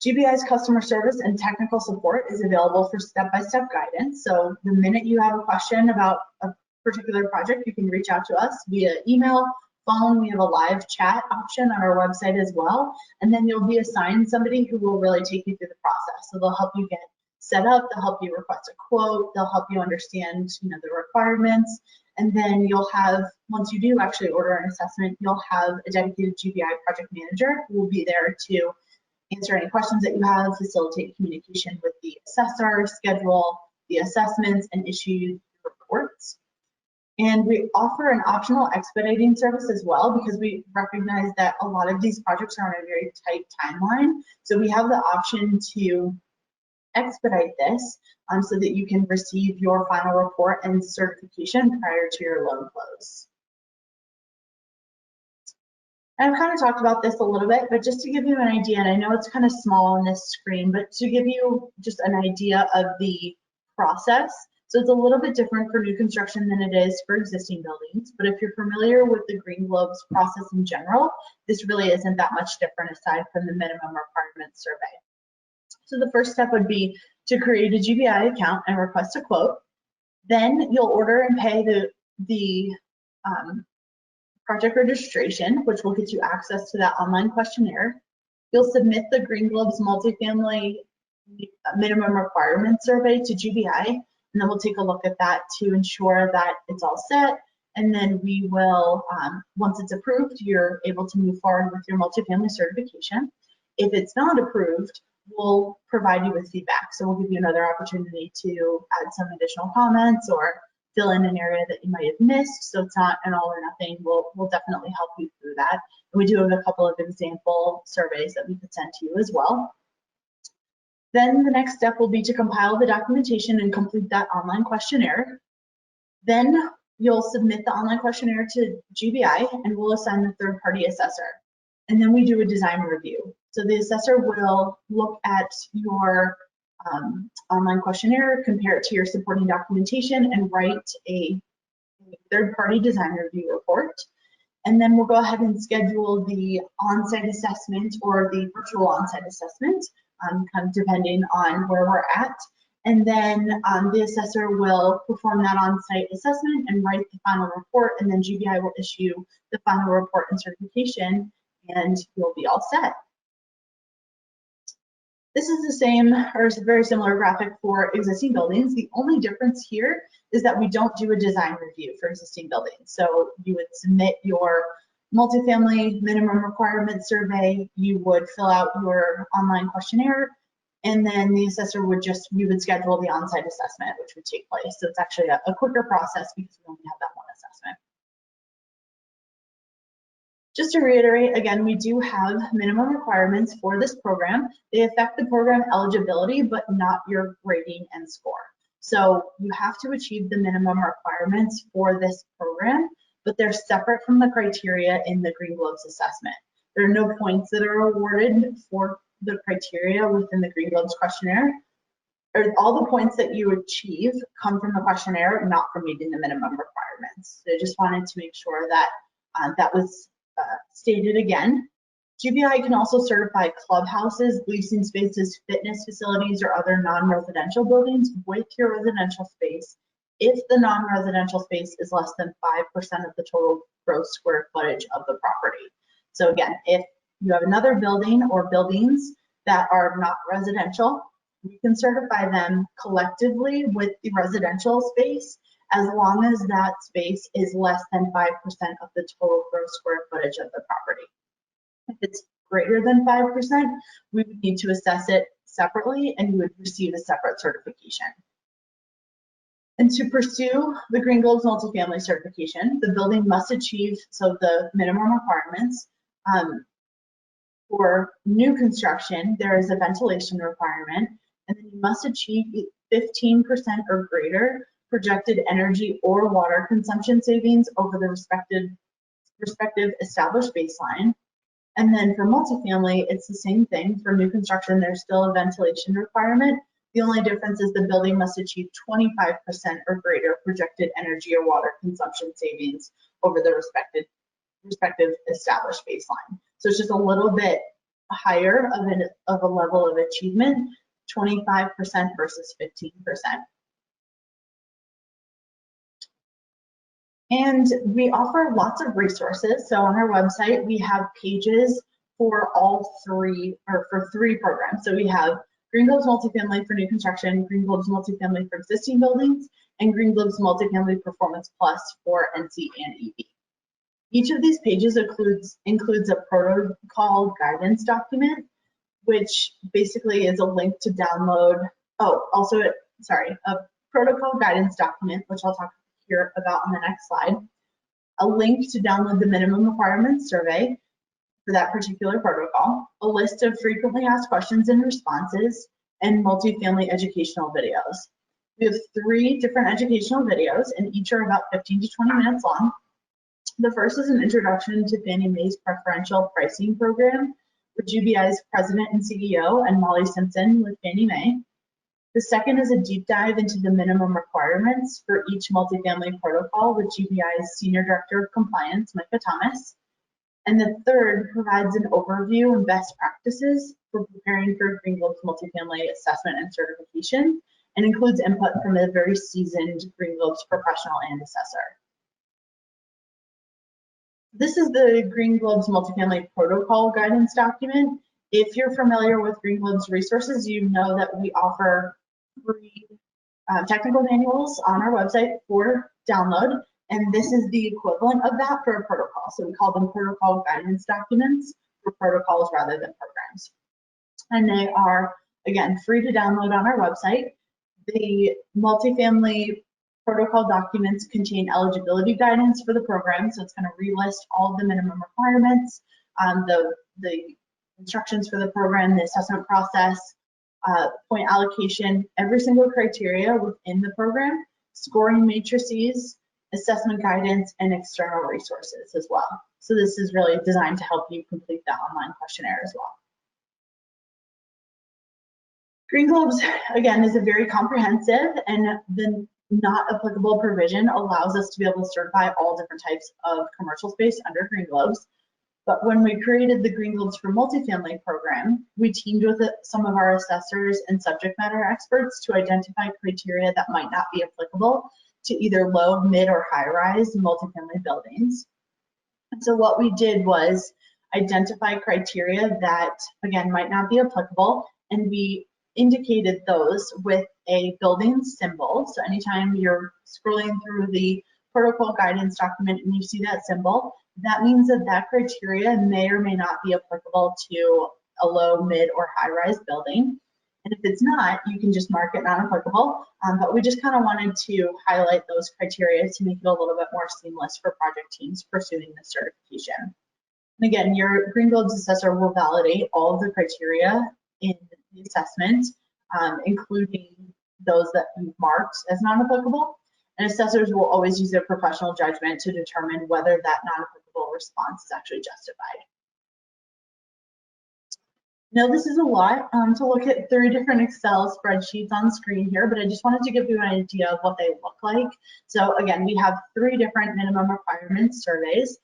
GBI's customer service and technical support is available for step-by-step guidance. So the minute you have a question about a particular project, you can reach out to us via email, phone. We have a live chat option on our website as well. And then you'll be assigned somebody who will really take you through the process. So they'll help you get set up, they'll help you request a quote, they'll help you understand, the requirements. And then you'll have, once you do actually order an assessment, you'll have a dedicated GBI project manager who will be there to answer any questions that you have, facilitate communication with the assessor, schedule the assessments, and issue reports. And we offer an optional expediting service as well, because we recognize that a lot of these projects are on a very tight timeline. So we have the option to expedite this so that you can receive your final report and certification prior to your loan close. And I've kind of talked about this a little bit, but just to give you an idea, and I know it's kind of small on this screen, but to give you just an idea of the process. So it's a little bit different for new construction than it is for existing buildings. But if you're familiar with the Green Globes process in general, this really isn't that much different aside from the minimum requirements survey. So the first step would be to create a GBI account and request a quote. Then you'll order and pay the project registration, which will get you access to that online questionnaire. You'll submit the Green Globes Multifamily Minimum Requirements Survey to GBI, and then we'll take a look at that to ensure that it's all set. And then we will, once it's approved, you're able to move forward with your multifamily certification. If it's not approved, we'll provide you with feedback. So we'll give you another opportunity to add some additional comments or fill in an area that you might have missed. So it's not an all or nothing. We'll definitely help you through that. And we do have a couple of example surveys that we could send to you as well. Then the next step will be to compile the documentation and complete that online questionnaire. Then you'll submit the online questionnaire to GBI and we'll assign the third-party assessor. And then we do a design review. So the assessor will look at your online questionnaire, compare it to your supporting documentation, and write a third-party design review report. And then we'll go ahead and schedule the on-site assessment or the virtual on-site assessment, kind of depending on where we're at. And then the assessor will perform that on-site assessment and write the final report, and then GBI will issue the final report and certification, and you'll be all set. This is the same or very similar graphic for existing buildings. The only difference here is that we don't do a design review for existing buildings. So you would submit your multifamily minimum requirement survey, you would fill out your online questionnaire, and then the assessor would we would schedule the on-site assessment, which would take place. So it's actually a quicker process because we only have that one assessment. Just to reiterate, again, we do have minimum requirements for this program. They affect the program eligibility, but not your grading and score. So you have to achieve the minimum requirements for this program, but they're separate from the criteria in the Green Globes assessment. There are no points that are awarded for the criteria within the Green Globes questionnaire. All the points that you achieve come from the questionnaire, not from meeting the minimum requirements. So I just wanted to make sure that that was stated again. GBI can also certify clubhouses, leasing spaces, fitness facilities, or other non-residential buildings with your residential space if the non-residential space is less than 5% of the total gross square footage of the property. So again, if you have another building or buildings that are not residential, you can certify them collectively with the residential space as long as that space is less than 5% of the total gross square footage of the property. If it's greater than 5%, we would need to assess it separately and you would receive a separate certification. And to pursue the Green Globes multifamily certification, the building must achieve, so the minimum requirements. For new construction, there is a ventilation requirement, and then you must achieve 15% or greater projected energy or water consumption savings over the respective established baseline. And then for multifamily, it's the same thing. For new construction, there's still a ventilation requirement. The only difference is the building must achieve 25% or greater projected energy or water consumption savings over the respective established baseline. So it's just a little bit higher of a level of achievement, 25% versus 15%. And we offer lots of resources. So on our website, we have pages for all three, or for three programs. So we have Green Globes Multifamily for new construction, Green Globes Multifamily for existing buildings, and Green Globes Multifamily Performance Plus for NC and EB. Each of these pages includes a protocol guidance document, which basically is a link to download. Oh, also, a protocol guidance document, which I'll talk here about on the next slide. A link to download the minimum requirements survey for that particular protocol, a list of frequently asked questions and responses, and multifamily educational videos. We have 3 different educational videos, and each are about 15 to 20 minutes long. The first is an introduction to Fannie Mae's preferential pricing program with GBI's president and CEO and Molly Simpson with Fannie Mae. The second is a deep dive into the minimum requirements for each multifamily protocol with GBI's Senior Director of Compliance, Micah Thomas. And the third provides an overview and best practices for preparing for Green Globes Multifamily assessment and certification, and includes input from a very seasoned Green Globes professional and assessor. This is the Green Globes Multifamily Protocol Guidance document. If you're familiar with Green Globes resources, you know that we offer free technical manuals on our website for download, and this is the equivalent of that for a protocol. So we call them protocol guidance documents for protocols rather than programs. And they are, again, free to download on our website. The multifamily protocol documents contain eligibility guidance for the program, so it's going to relist all of the minimum requirements, the instructions for the program, the assessment process, point allocation, every single criteria within the program, scoring matrices, assessment guidance, and external resources as well. So this is really designed to help you complete that online questionnaire as well. Green Globes, again, is a very comprehensive, and the not applicable provision allows us to be able to certify all different types of commercial space under Green Globes. But when we created the Green Globes for Multifamily program, we teamed with some of our assessors and subject matter experts to identify criteria that might not be applicable to either low, mid, or high-rise multifamily buildings. And so what we did was identify criteria that, again, might not be applicable, and we indicated those with a building symbol. So anytime you're scrolling through the protocol guidance document and you see that symbol, that means that that criteria may or may not be applicable to a low, mid, or high-rise building. And if it's not, you can just mark it non-applicable. But we just kind of wanted to highlight those criteria to make it a little bit more seamless for project teams pursuing this certification. And again, your Green Globes assessor will validate all of the criteria in the assessment, including those that you've marked as non-applicable. And assessors will always use their professional judgment to determine whether that non-applicable response is actually justified. Now, this is a lot to look at 3 different Excel spreadsheets on screen here, but I just wanted to give you an idea of what they look like. So again, we have 3 different minimum requirements surveys: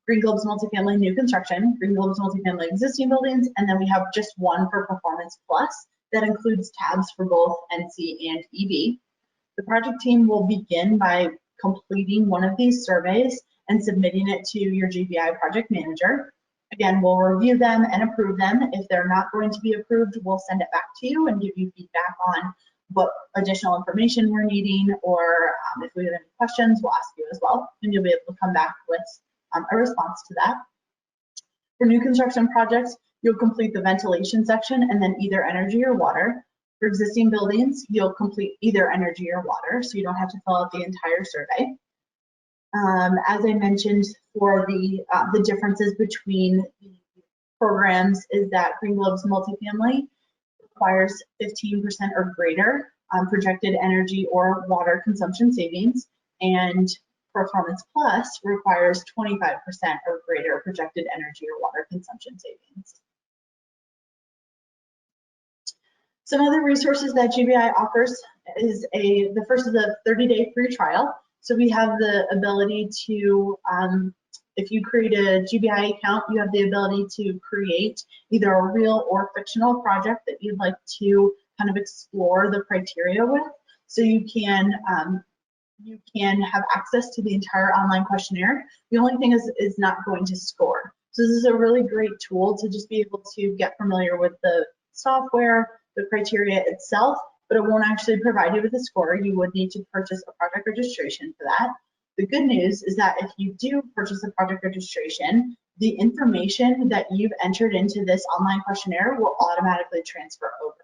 Green Globes Multifamily New Construction, Green Globes Multifamily Existing Buildings, and then we have just one for Performance Plus that includes tabs for both NC and EB. The project team will begin by completing one of these surveys and submitting it to your GBI project manager. Again, we'll review them and approve them. If they're not going to be approved, we'll send it back to you and give you feedback on what additional information we're needing, or if we have any questions, we'll ask you as well, and you'll be able to come back with a response to that. For new construction projects, you'll complete the ventilation section and then either energy or water. For existing buildings, you'll complete either energy or water, so you don't have to fill out the entire survey. As I mentioned, for the differences between the programs is that Green Globes Multifamily requires 15% or greater projected energy or water consumption savings, and Performance Plus requires 25% or greater projected energy or water consumption savings. Some other resources that GBI offers is the first is a 30-day free trial. So we have the ability to If you create a GBI account, you have the ability to create either a real or fictional project that you'd like to kind of explore the criteria with. So you can have access to the entire online questionnaire. The only thing is not going to score. So this is a really great tool to just be able to get familiar with the software, the criteria itself, but it won't actually provide you with a score. You would need to purchase a project registration for that. The good news is that if you do purchase a project registration, the information that you've entered into this online questionnaire will automatically transfer over.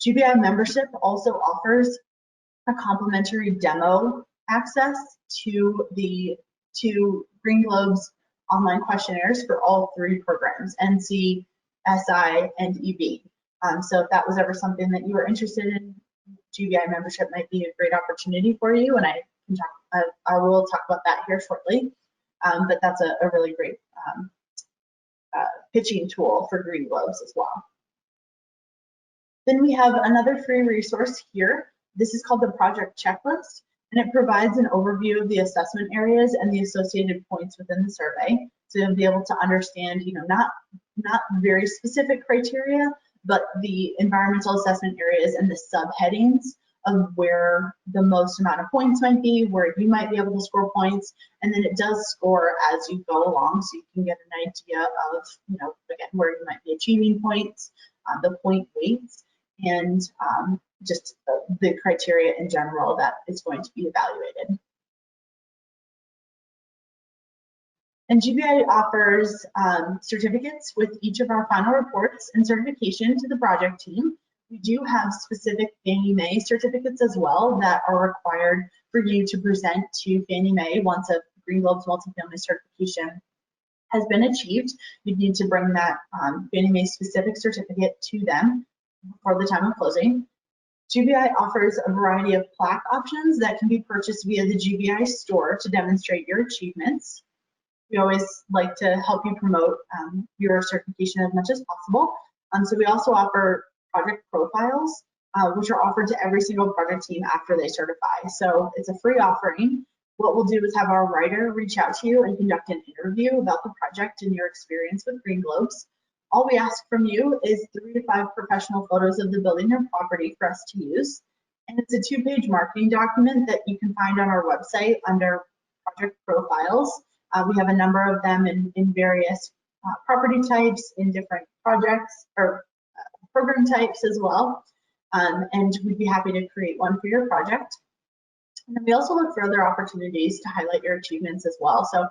GBI membership also offers a complimentary demo access to Green Globe's online questionnaires for all 3 programs, NC, SI, and EB. So if that was ever something that you were interested in, GBI membership might be a great opportunity for you, and I will talk about that here shortly. But that's a really great pitching tool for Green Globes as well. Then we have another free resource here. This is called the project checklist, and it provides an overview of the assessment areas and the associated points within the survey. So you'll be able to understand, not very specific criteria, but the environmental assessment areas and the subheadings of where the most amount of points might be, where you might be able to score points, and then it does score as you go along, so you can get an idea of, again, where you might be achieving points, the point weights, and just the criteria in general that is going to be evaluated. And GBI offers certificates with each of our final reports and certification to the project team. We do have specific Fannie Mae certificates as well that are required for you to present to Fannie Mae once a Green Globe's multifamily certification has been achieved. You need to bring that Fannie Mae specific certificate to them before the time of closing. GBI offers a variety of plaque options that can be purchased via the GBI store to demonstrate your achievements. We always like to help you promote your certification as much as possible. So we also offer project profiles, which are offered to every single project team after they certify. So it's a free offering. What we'll do is have our writer reach out to you and conduct an interview about the project and your experience with Green Globes. All we ask from you is 3 to 5 professional photos of the building or property for us to use. And it's a 2-page marketing document that you can find on our website under project profiles. We have a number of them in various property types, in different projects or program types as well. And we'd be happy to create one for your project. And then we also look for other opportunities to highlight your achievements as well. So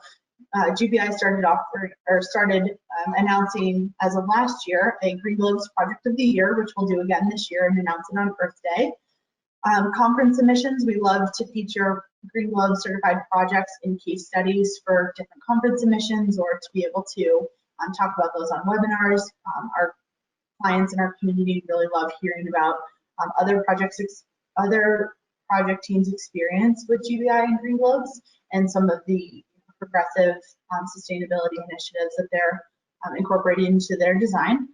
GBI started announcing as of last year a Green Globes Project of the Year, which we'll do again this year and announce it on Earth Day. Conference submissions, we love to feature Green Globe certified projects in case studies for different conference submissions, or to be able to talk about those on webinars. Our clients in our community really love hearing about other project teams' experience with GBI and Green Globes and some of the progressive sustainability initiatives that they're incorporating into their design,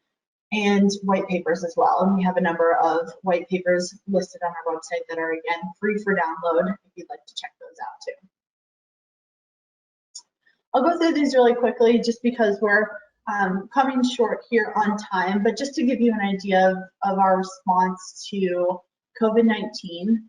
and white papers as well. And we have a number of white papers listed on our website that are, again, free for download if you'd like to check those out too. I'll go through these really quickly just because we're coming short here on time, but just to give you an idea of our response to COVID-19,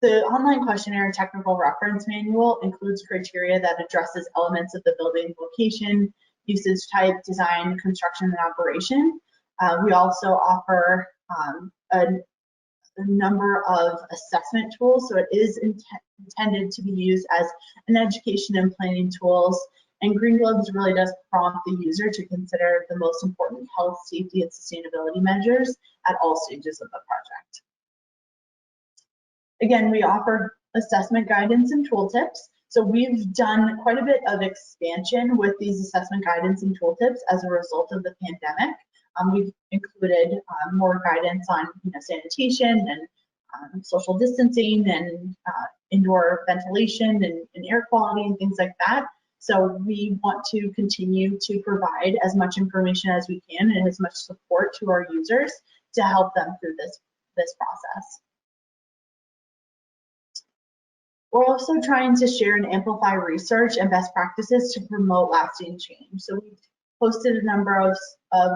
the online questionnaire and technical reference manual includes criteria that addresses elements of the building location, usage type, design, construction, and operation. We also offer a number of assessment tools, so it is intended to be used as an education and planning tools. And Green Globes really does prompt the user to consider the most important health, safety, and sustainability measures at all stages of the project. Again, we offer assessment guidance and tooltips. So we've done quite a bit of expansion with these assessment guidance and tooltips as a result of the pandemic. We've included more guidance on sanitation and social distancing and indoor ventilation and air quality and things like that. So we want to continue to provide as much information as we can and as much support to our users to help them through this process. We're also trying to share and amplify research and best practices to promote lasting change. So we've hosted a number of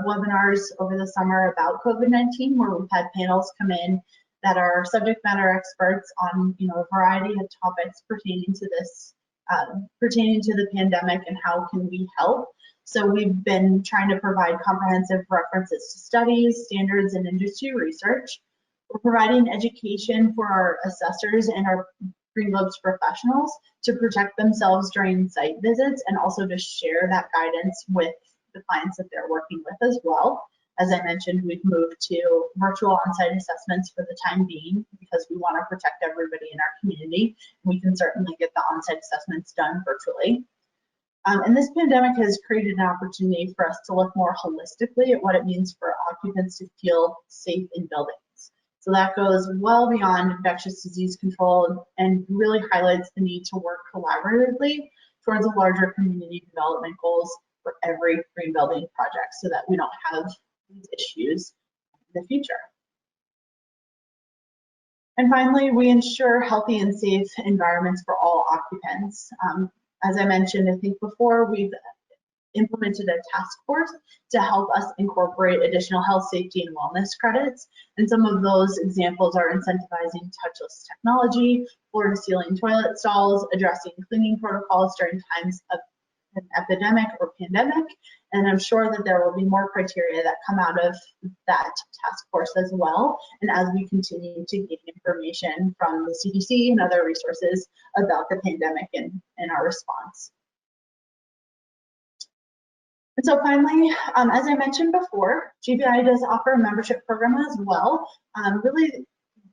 webinars over the summer about COVID-19, where we've had panels come in that are subject matter experts on a variety of topics pertaining to this, pertaining to the pandemic and how can we help. So we've been trying to provide comprehensive references to studies, standards, and industry research. We're providing education for our assessors and our Green Globes professionals to protect themselves during site visits, and also to share that guidance with the clients that they're working with as well. As I mentioned, we've moved to virtual on-site assessments for the time being because we want to protect everybody in our community. We can certainly get the on-site assessments done virtually. And this pandemic has created an opportunity for us to look more holistically at what it means for occupants to feel safe in buildings. So that goes well beyond infectious disease control and really highlights the need to work collaboratively towards a larger community development goals for every green building project so that we don't have these issues in the future. And finally, we ensure healthy and safe environments for all occupants. As I mentioned, I think before, we've implemented a task force to help us incorporate additional health, safety, and wellness credits. And some of those examples are incentivizing touchless technology, floor-to-ceiling toilet stalls, addressing cleaning protocols during times of an epidemic or pandemic. And I'm sure that there will be more criteria that come out of that task force as well. And as we continue to gain information from the CDC and other resources about the pandemic and our response. And so finally, as I mentioned before, GBI does offer a membership program as well. Really,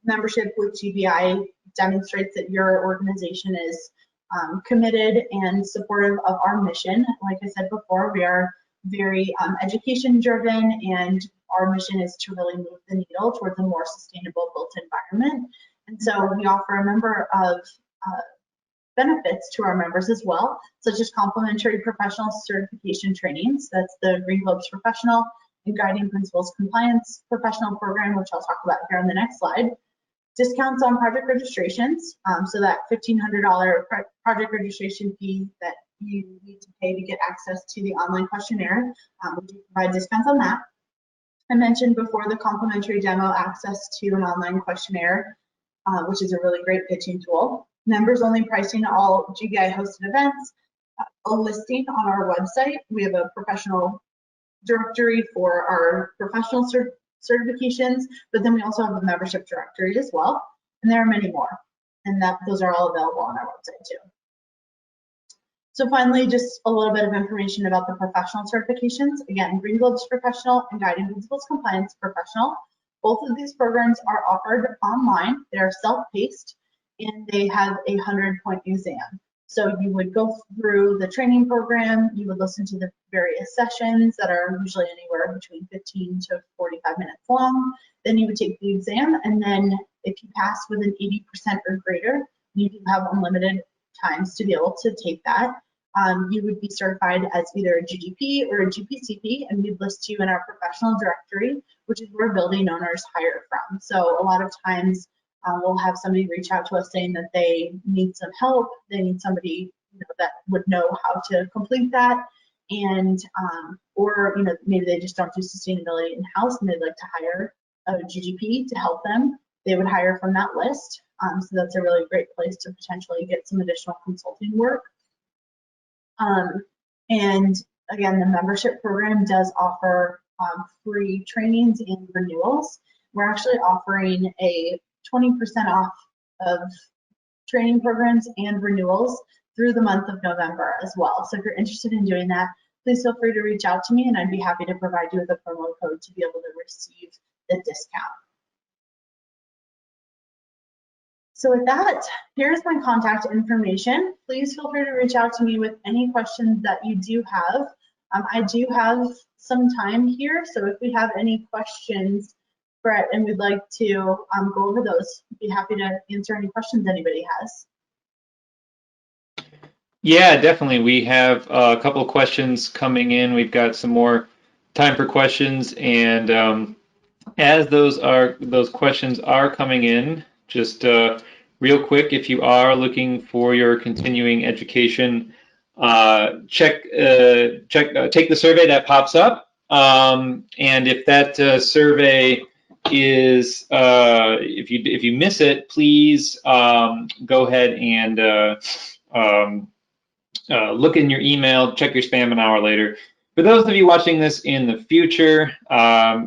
membership with GBI demonstrates that your organization is committed and supportive of our mission. Like I said before, we are very education driven, and our mission is to really move the needle towards a more sustainable built environment. And so we offer a number of benefits to our members as well, such as complimentary professional certification trainings. That's the Green Globes Professional and Guiding Principles Compliance Professional Program, which I'll talk about here on the next slide. Discounts on project registrations, so that $1,500 project registration fee that you need to pay to get access to the online questionnaire. We do provide discounts on that. I mentioned before the complimentary demo access to an online questionnaire, which is a really great pitching tool. Members only pricing all GBI hosted events, a listing on our website. We have a professional directory for our professional certifications, but then we also have a membership directory as well. And there are many more, and those are all available on our website too. So finally, just a little bit of information about the professional certifications. Again, Green Globes Professional and Guiding Principles Compliance Professional. Both of these programs are offered online. They're self-paced, and they have a 100-point exam. So you would go through the training program, you would listen to the various sessions that are usually anywhere between 15 to 45 minutes long. Then you would take the exam, and then if you pass with an 80% or greater, you do have unlimited times to be able to take that. You would be certified as either a GGP or a GPCP, and we'd list you in our professional directory, which is where building owners hire from. So a lot of times we'll have somebody reach out to us saying that they need some help, they need somebody that would know how to complete that, and or maybe they just don't do sustainability in-house and they'd like to hire a GGP to help them. They would hire from that list. So that's a really great place to potentially get some additional consulting work. And again, the membership program does offer free trainings and renewals. We're actually offering a 20% off of training programs and renewals through the month of November as well. So if you're interested in doing that, please feel free to reach out to me, and I'd be happy to provide you with a promo code to be able to receive the discount. So with that, here's my contact information. Please feel free to reach out to me with any questions that you do have. I do have some time here, so if we have any questions, Brett, and we'd like to go over those, I'd be happy to answer any questions anybody has. Yeah, definitely. We have a couple of questions coming in. We've got some more time for questions, and as those questions are coming in, just real quick, if you are looking for your continuing education, take the survey that pops up. And if that survey is, if you miss it, please go ahead and look in your email, check your spam an hour later. For those of you watching this in the future,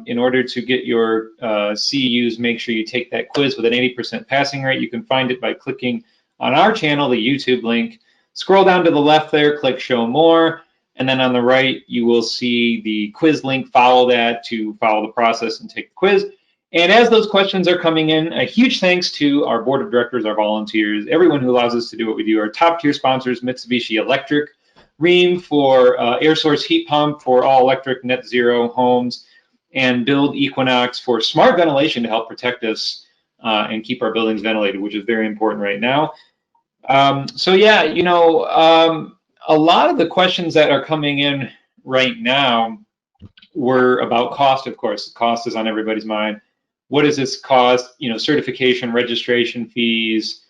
in order to get your CEUs, make sure you take that quiz with an 80% passing rate. You can find it by clicking on our channel, the YouTube link. Scroll down to the left there, click Show More, and then on the right, you will see the quiz link. Follow that to follow the process and take the quiz. And as those questions are coming in, a huge thanks to our board of directors, our volunteers, everyone who allows us to do what we do, our top tier sponsors, Mitsubishi Electric, Rheem for air source heat pump for all electric net zero homes, and Build Equinox for smart ventilation to help protect us and keep our buildings ventilated, which is very important right now. So yeah, you know, a lot of the questions that are coming in right now were about cost, of course. Cost is on everybody's mind. What does this cost? You know, certification, registration fees,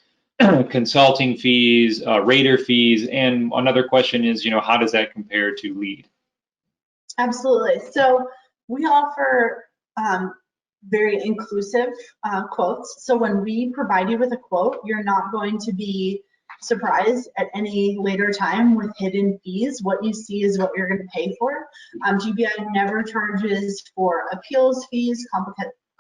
consulting fees, rater fees, and another question is, you know, how does that compare to LEED? Absolutely. So we offer very inclusive quotes. So when we provide you with a quote, you're not going to be surprised at any later time with hidden fees. What you see is what you're going to pay for. GBI never charges for appeals fees,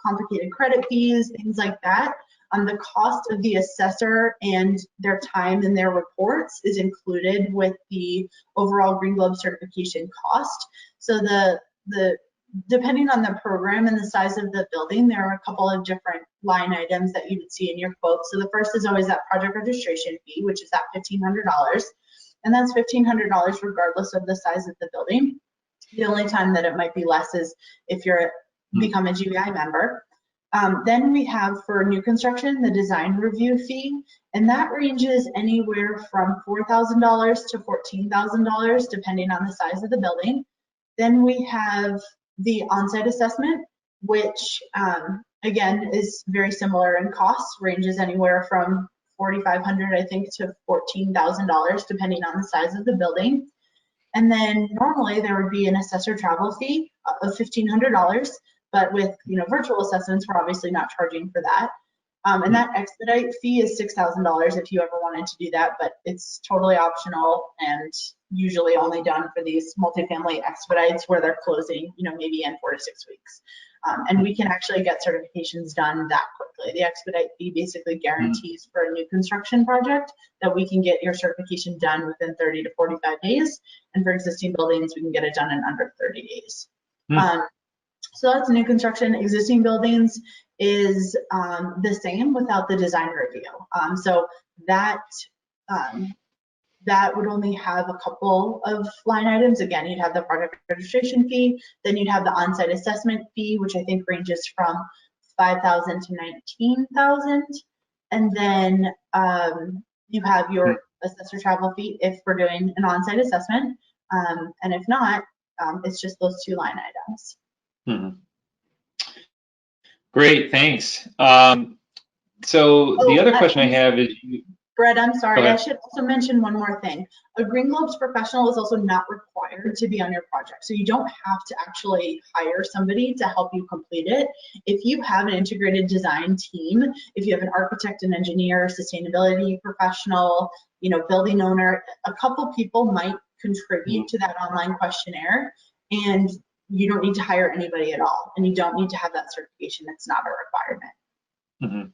complicated credit fees, things like that. The cost of the assessor and their time and their reports is included with the overall Green Globe certification cost. So depending on the program and the size of the building, there are a couple of different line items that you would see in your quote. So the first is always that project registration fee, which is at $1,500. And that's $1,500 regardless of the size of the building. The only time that it might be less is if you're become a GBI member. Then we have for new construction, the design review fee, and that ranges anywhere from $4,000 to $14,000, depending on the size of the building. Then we have the on-site assessment, which again is very similar in costs, ranges anywhere from $4,500, I think, to $14,000, depending on the size of the building. And then normally there would be an assessor travel fee of $1,500. But with virtual assessments, we're obviously not charging for that. And that expedite fee is $6,000 if you ever wanted to do that, but it's totally optional and usually only done for these multifamily expedites where they're closing, maybe in 4 to 6 weeks. And we can actually get certifications done that quickly. The expedite fee basically guarantees for a new construction project that we can get your certification done within 30 to 45 days. And for existing buildings, we can get it done in under 30 days. So that's new construction. Existing buildings is the same without the design review. So that would only have a couple of line items. Again, you'd have the project registration fee, then you'd have the on-site assessment fee, which I think ranges from $5,000 to $19,000, and then you have your assessor travel fee if we're doing an on-site assessment, and if not, it's just those 2 line items. Great, thanks. So the other question I have is, Brett, I'm sorry, I should also mention one more thing. A Green Globes professional is also not required to be on your project. So you don't have to actually hire somebody to help you complete it. If you have an integrated design team, if you have an architect, an engineer, sustainability professional, building owner, a couple people might contribute to that online questionnaire, and you don't need to hire anybody at all, and you don't need to have that certification. It's not a requirement.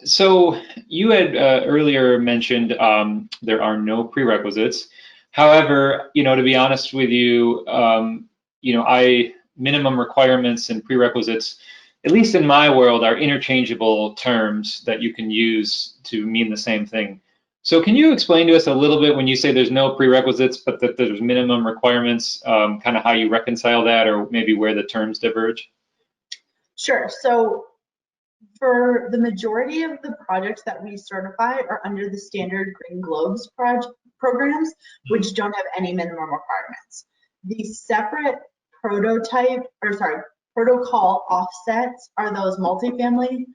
So you had earlier mentioned there are no prerequisites. However, to be honest with you, minimum requirements and prerequisites, at least in my world, are interchangeable terms that you can use to mean the same thing. So can you explain to us a little bit when you say there's no prerequisites, but that there's minimum requirements, kind of how you reconcile that, or maybe where the terms diverge? Sure. So for the majority of the projects that we certify are under the standard Green Globes programs, which don't have any minimum requirements. The separate protocol offsets are those multifamily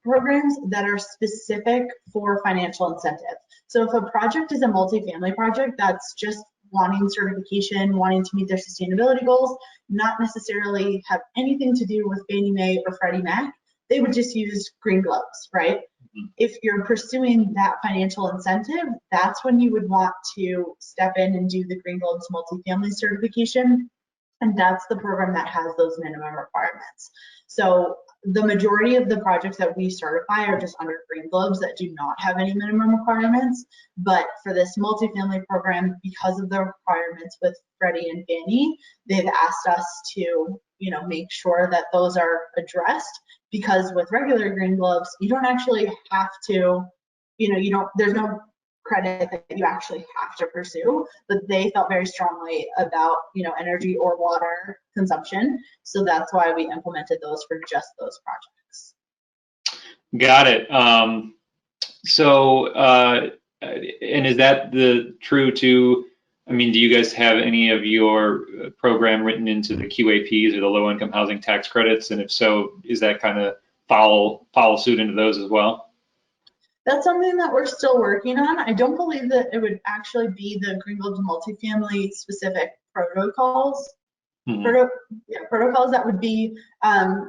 programs that are specific for financial incentive. So if a project is a multifamily project that's just wanting certification, wanting to meet their sustainability goals, not necessarily have anything to do with Fannie Mae or Freddie Mac, they would just use green gloves, right? If you're pursuing that financial incentive, that's when you would want to step in and do the Green Globes multifamily certification. And that's the program that has those minimum requirements. So the majority of the projects that we certify are just under Green Globes that do not have any minimum requirements. But for this multifamily program, because of the requirements with Freddie and Fannie, they've asked us to, make sure that those are addressed, because with regular Green Globes, you don't actually have to, there's no credit that you actually have to pursue, but they felt very strongly about, energy or water consumption. So that's why we implemented those for just those projects. Got it. And is that true to, do you guys have any of your program written into the QAPs or the low income housing tax credits? And if so, is that kind of follow suit into those as well? That's something that we're still working on. I don't believe that it would actually be the Green Globes multifamily specific protocols. Protocols that would be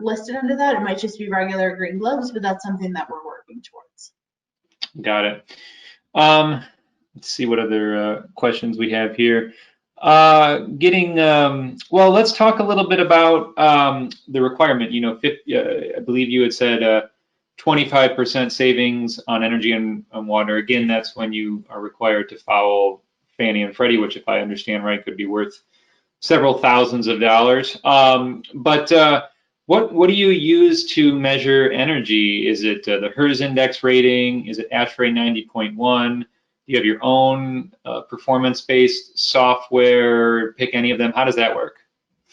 listed under that. It might just be regular Green Globes, but that's something that we're working towards. Got it. Let's see what other questions we have here. Well, let's talk a little bit about the requirement. I believe you had said 25% savings on energy and water. Again, that's when you are required to follow Fannie and Freddie, which, if I understand right, could be worth several thousands of dollars. But what do you use to measure energy? Is it the HERS index rating? Is it ASHRAE 90.1? Do you have your own performance-based software? Pick any of them. How does that work?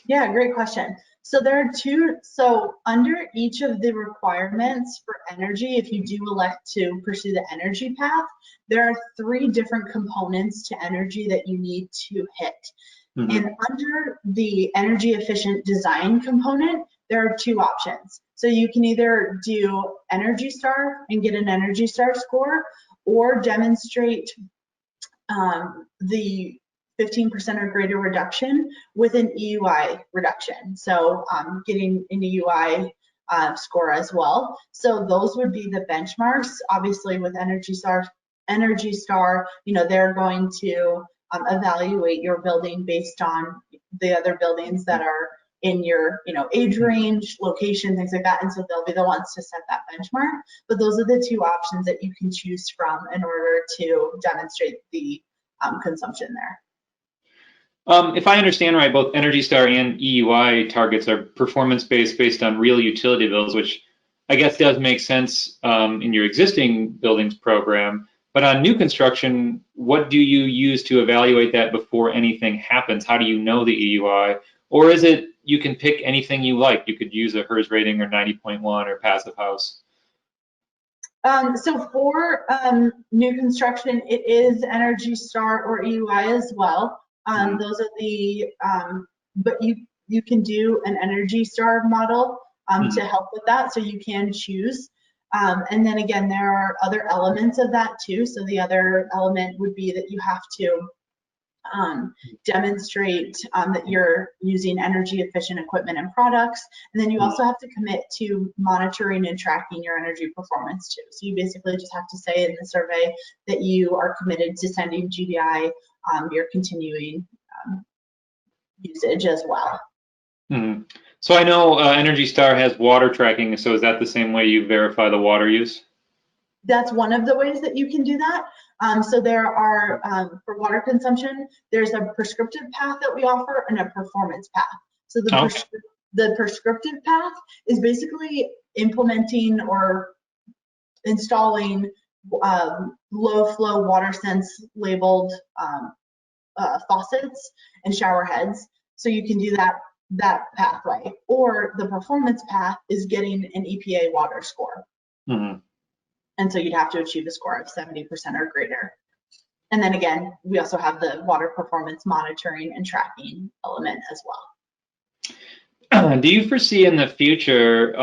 Yeah, great question. So there are two, so under each of the requirements for energy, if you do elect to pursue the energy path, there are 3 different components to energy that you need to hit. And under the energy efficient design component, there are 2 options. So you can either do Energy Star and get an Energy Star score, or demonstrate the 15% or greater reduction with an EUI reduction. So getting an EUI score as well. So those would be the benchmarks. Obviously with Energy Star, they're going to evaluate your building based on the other buildings that are in your age range, location, things like that. And so they'll be the ones to set that benchmark. But those are the 2 options that you can choose from in order to demonstrate the consumption there. If I understand right, both Energy Star and EUI targets are performance-based based on real utility bills, which I guess does make sense in your existing buildings program. But on new construction, what do you use to evaluate that before anything happens? How do you know the EUI? Or is it you can pick anything you like? You could use a HERS rating or 90.1 or passive house. So for new construction, it is Energy Star or EUI as well. Those are the, but you can do an Energy Star model to help with that, so you can choose. And then again, there are other elements of that too. So the other element would be that you have to demonstrate that you're using energy efficient equipment and products. And then you also have to commit to monitoring and tracking your energy performance too. So you basically just have to say in the survey that you are committed to sending GBI your continuing usage as well. So I know Energy Star has water tracking. So is that the same way you verify the water use? That's one of the ways that you can do that. So there are, for water consumption, there's a prescriptive path that we offer and a performance path. So the prescriptive path is basically implementing or installing low flow water sense labeled faucets and shower heads. So you can do that pathway. Or the performance path is getting an EPA water score. And so you'd have to achieve a score of 70% or greater. And then again, we also have the water performance monitoring and tracking element as well. Do you foresee in the future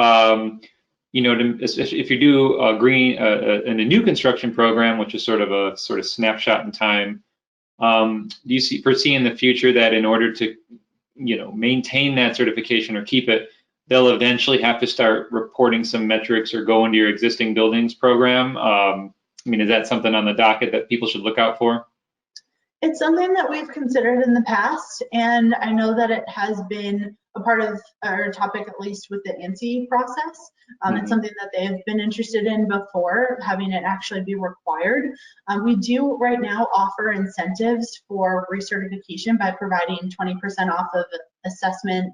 you know, if you do a green in a new construction program, which is sort of a snapshot in time, do you foresee in the future that in order to, you know, maintain that certification or keep it, they'll eventually have to start reporting some metrics or go into your existing buildings program? I mean, is that something on the docket that people should look out for? It's something that we've considered in the past, and I know that it has been a part of our topic, at least with the ANSI process. It's something that they've been interested in before, having it actually be required. We do right now offer incentives for recertification by providing 20% off of assessment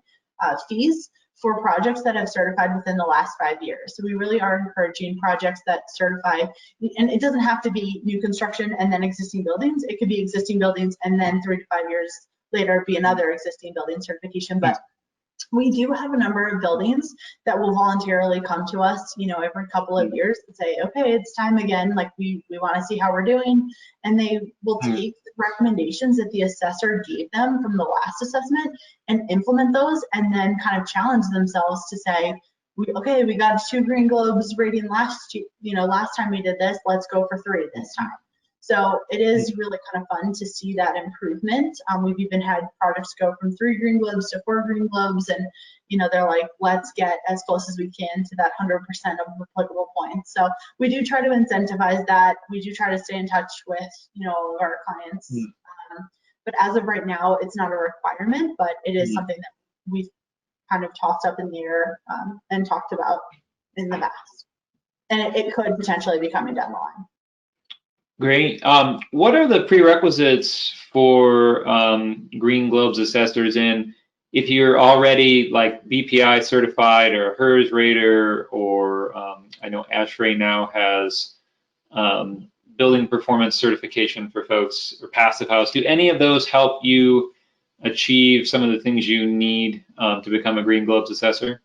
fees for projects that have certified within the last 5 years. So we really are encouraging projects that certify, and it doesn't have to be new construction and then existing buildings. It could be existing buildings and then 3 to 5 years later be another existing building certification. But we do have a number of buildings that will voluntarily come to us, you know, every couple of years and say, okay, it's time again, like we want to see how we're doing. And they will take recommendations that the assessor gave them from the last assessment and implement those, and then kind of challenge themselves to say, okay, we got 2 Green Globes rating last time we did this, let's go for 3 this time. So it is really kind of fun to see that improvement. We've even had projects go from 3 Green Globes to 4 Green Globes, and you know, they're like, let's get as close as we can to that 100% of applicable points. So we do try to incentivize that. We do try to stay in touch with, you know, all of our clients. But as of right now, it's not a requirement, but it is something that we've kind of tossed up in the air and talked about in the past. And it could potentially be coming down the line. Great. What are the prerequisites for Green Globes assessors in? If you're already like BPI certified or a HERS rater, or I know ASHRAE now has building performance certification for folks, or Passive House, do any of those help you achieve some of the things you need to become a Green Globes assessor?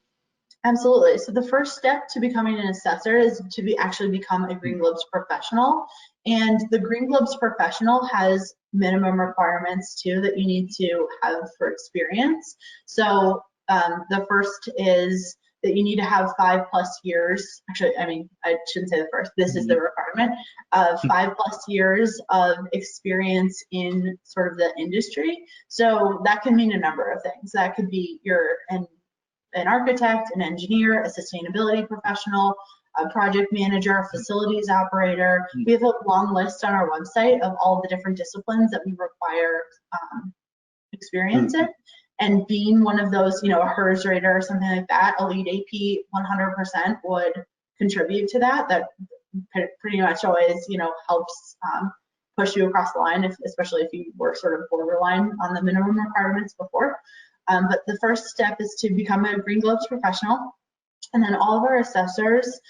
Absolutely. So the first step to becoming an assessor is to actually become a Green Globes professional. And the Green Globes professional has minimum requirements too that you need to have for experience. So the first is that you need to have 5+ years. Actually, I mean, I shouldn't say the first. This is the requirement of 5+ years of experience in sort of the industry. So that can mean a number of things. That could be you're an architect, an engineer, a sustainability professional, a project manager, a facilities operator. We have a long list on our website of all the different disciplines that we require experience in. And being one of those, you know, a HERS rater or something like that, a lead AP 100% would contribute to that. That pretty much always, you know, helps push you across the line, especially if you were sort of borderline on the minimum requirements before. But the first step is to become a Green Globes professional. And then all of our assessors,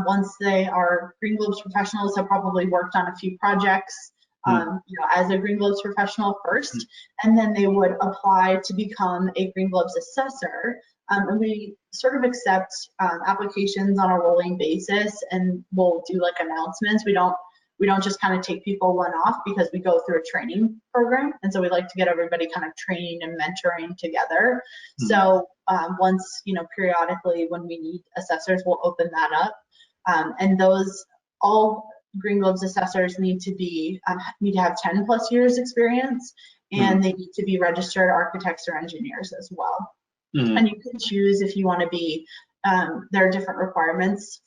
once they are Green Globes professionals, have probably worked on a few projects, you know, as a Green Globes professional first, and then they would apply to become a Green Globes assessor. And we sort of accept applications on a rolling basis, and we'll do like announcements. We don't just kind of take people one off, because we go through a training program. And so we like to get everybody kind of training and mentoring together. So once, you know, periodically when we need assessors, we'll open that up. And those, all Green Globes assessors need to have 10+ years experience, and they need to be registered architects or engineers as well. And you can choose if you want to be, there are different requirements.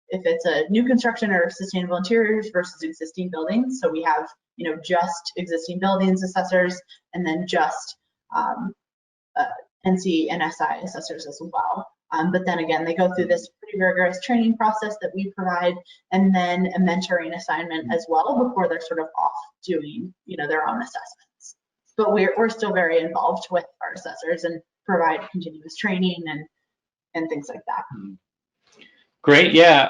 If it's a new construction or sustainable interiors versus existing buildings. So we have, you know, just existing buildings assessors, and then just NC and SI assessors as well. But then again, they go through this pretty rigorous training process that we provide, and then a mentoring assignment as well before they're sort of off doing, you know, their own assessments. But we're still very involved with our assessors and provide continuous training and things like that. Great, yeah.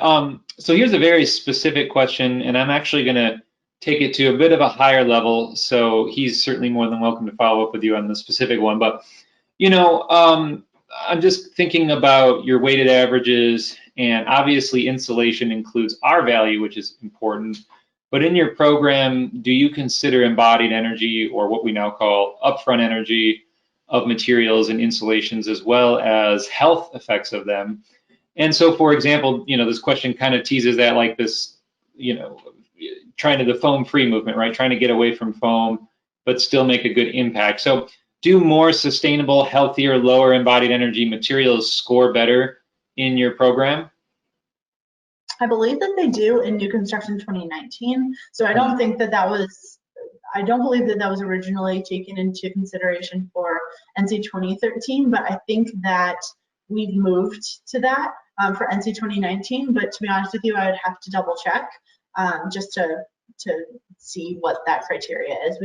So here's a very specific question, and I'm actually going to take it to a bit of a higher level. So he's certainly more than welcome to follow up with you on the specific one. But, you know, I'm just thinking about your weighted averages, and obviously insulation includes R value, which is important. But in your program, do you consider embodied energy, or what we now call upfront energy, of materials and insulations, as well as health effects of them? And so, for example, this question kind of teases that, like this, trying to the foam-free movement, right? Trying to get away from foam, but still make a good impact. So do more sustainable, healthier, lower embodied energy materials score better in your program? I believe that they do in new construction 2019. So I don't think that I don't believe that was originally taken into consideration for NC 2013, but I think that we've moved to that for NC 2019. But to be honest with you, I would have to double check just to see what that criteria is.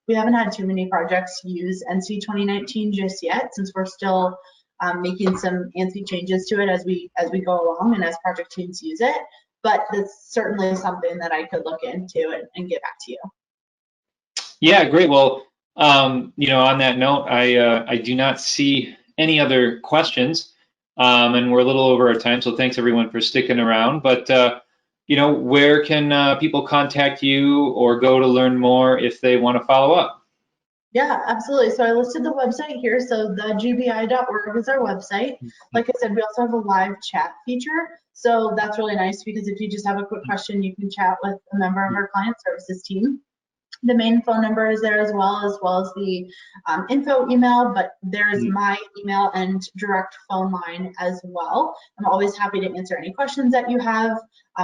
We haven't had too many projects use NC 2019 just yet, since we're still making some ANSI changes to it as we go along and as project teams use it. But that's certainly something that I could look into and get back to you. Yeah, great. Well, on that note, I do not see any other questions, and we're a little over our time. So thanks everyone for sticking around. But where can people contact you or go to learn more if they want to follow up? Yeah, absolutely. So I listed the website here. So the GBI.org is our website. Like I said, we also have a live chat feature. So that's really nice because if you just have a quick question, you can chat with a member of our client services team. The main phone number is there as well as the info email, but there's my email and direct phone line as well. I'm always happy to answer any questions that you have.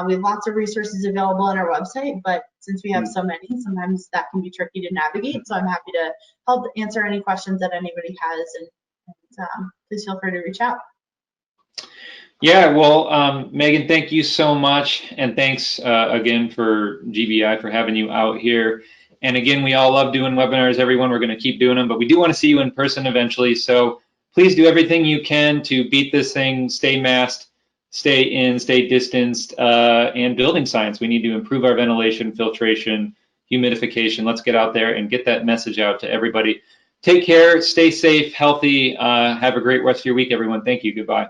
We have lots of resources available on our website, but since we have so many, sometimes that can be tricky to navigate. So I'm happy to help answer any questions that anybody has, and please feel free to reach out. Yeah, well, Megan, thank you so much. And thanks again for GBI for having you out here. And again, we all love doing webinars, everyone. We're going to keep doing them, but we do want to see you in person eventually. So please do everything you can to beat this thing, stay masked, stay in, stay distanced, and building science. We need to improve our ventilation, filtration, humidification. Let's get out there and get that message out to everybody. Take care, stay safe, healthy. Have a great rest of your week, everyone. Thank you. Goodbye.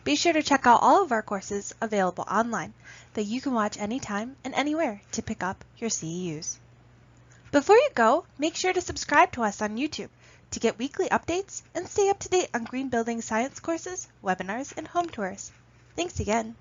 Be sure to check out all of our courses available online that you can watch anytime and anywhere to pick up your CEUs. Before you go, make sure to subscribe to us on YouTube to get weekly updates and stay up to date on green building science courses, webinars, and home tours. Thanks again.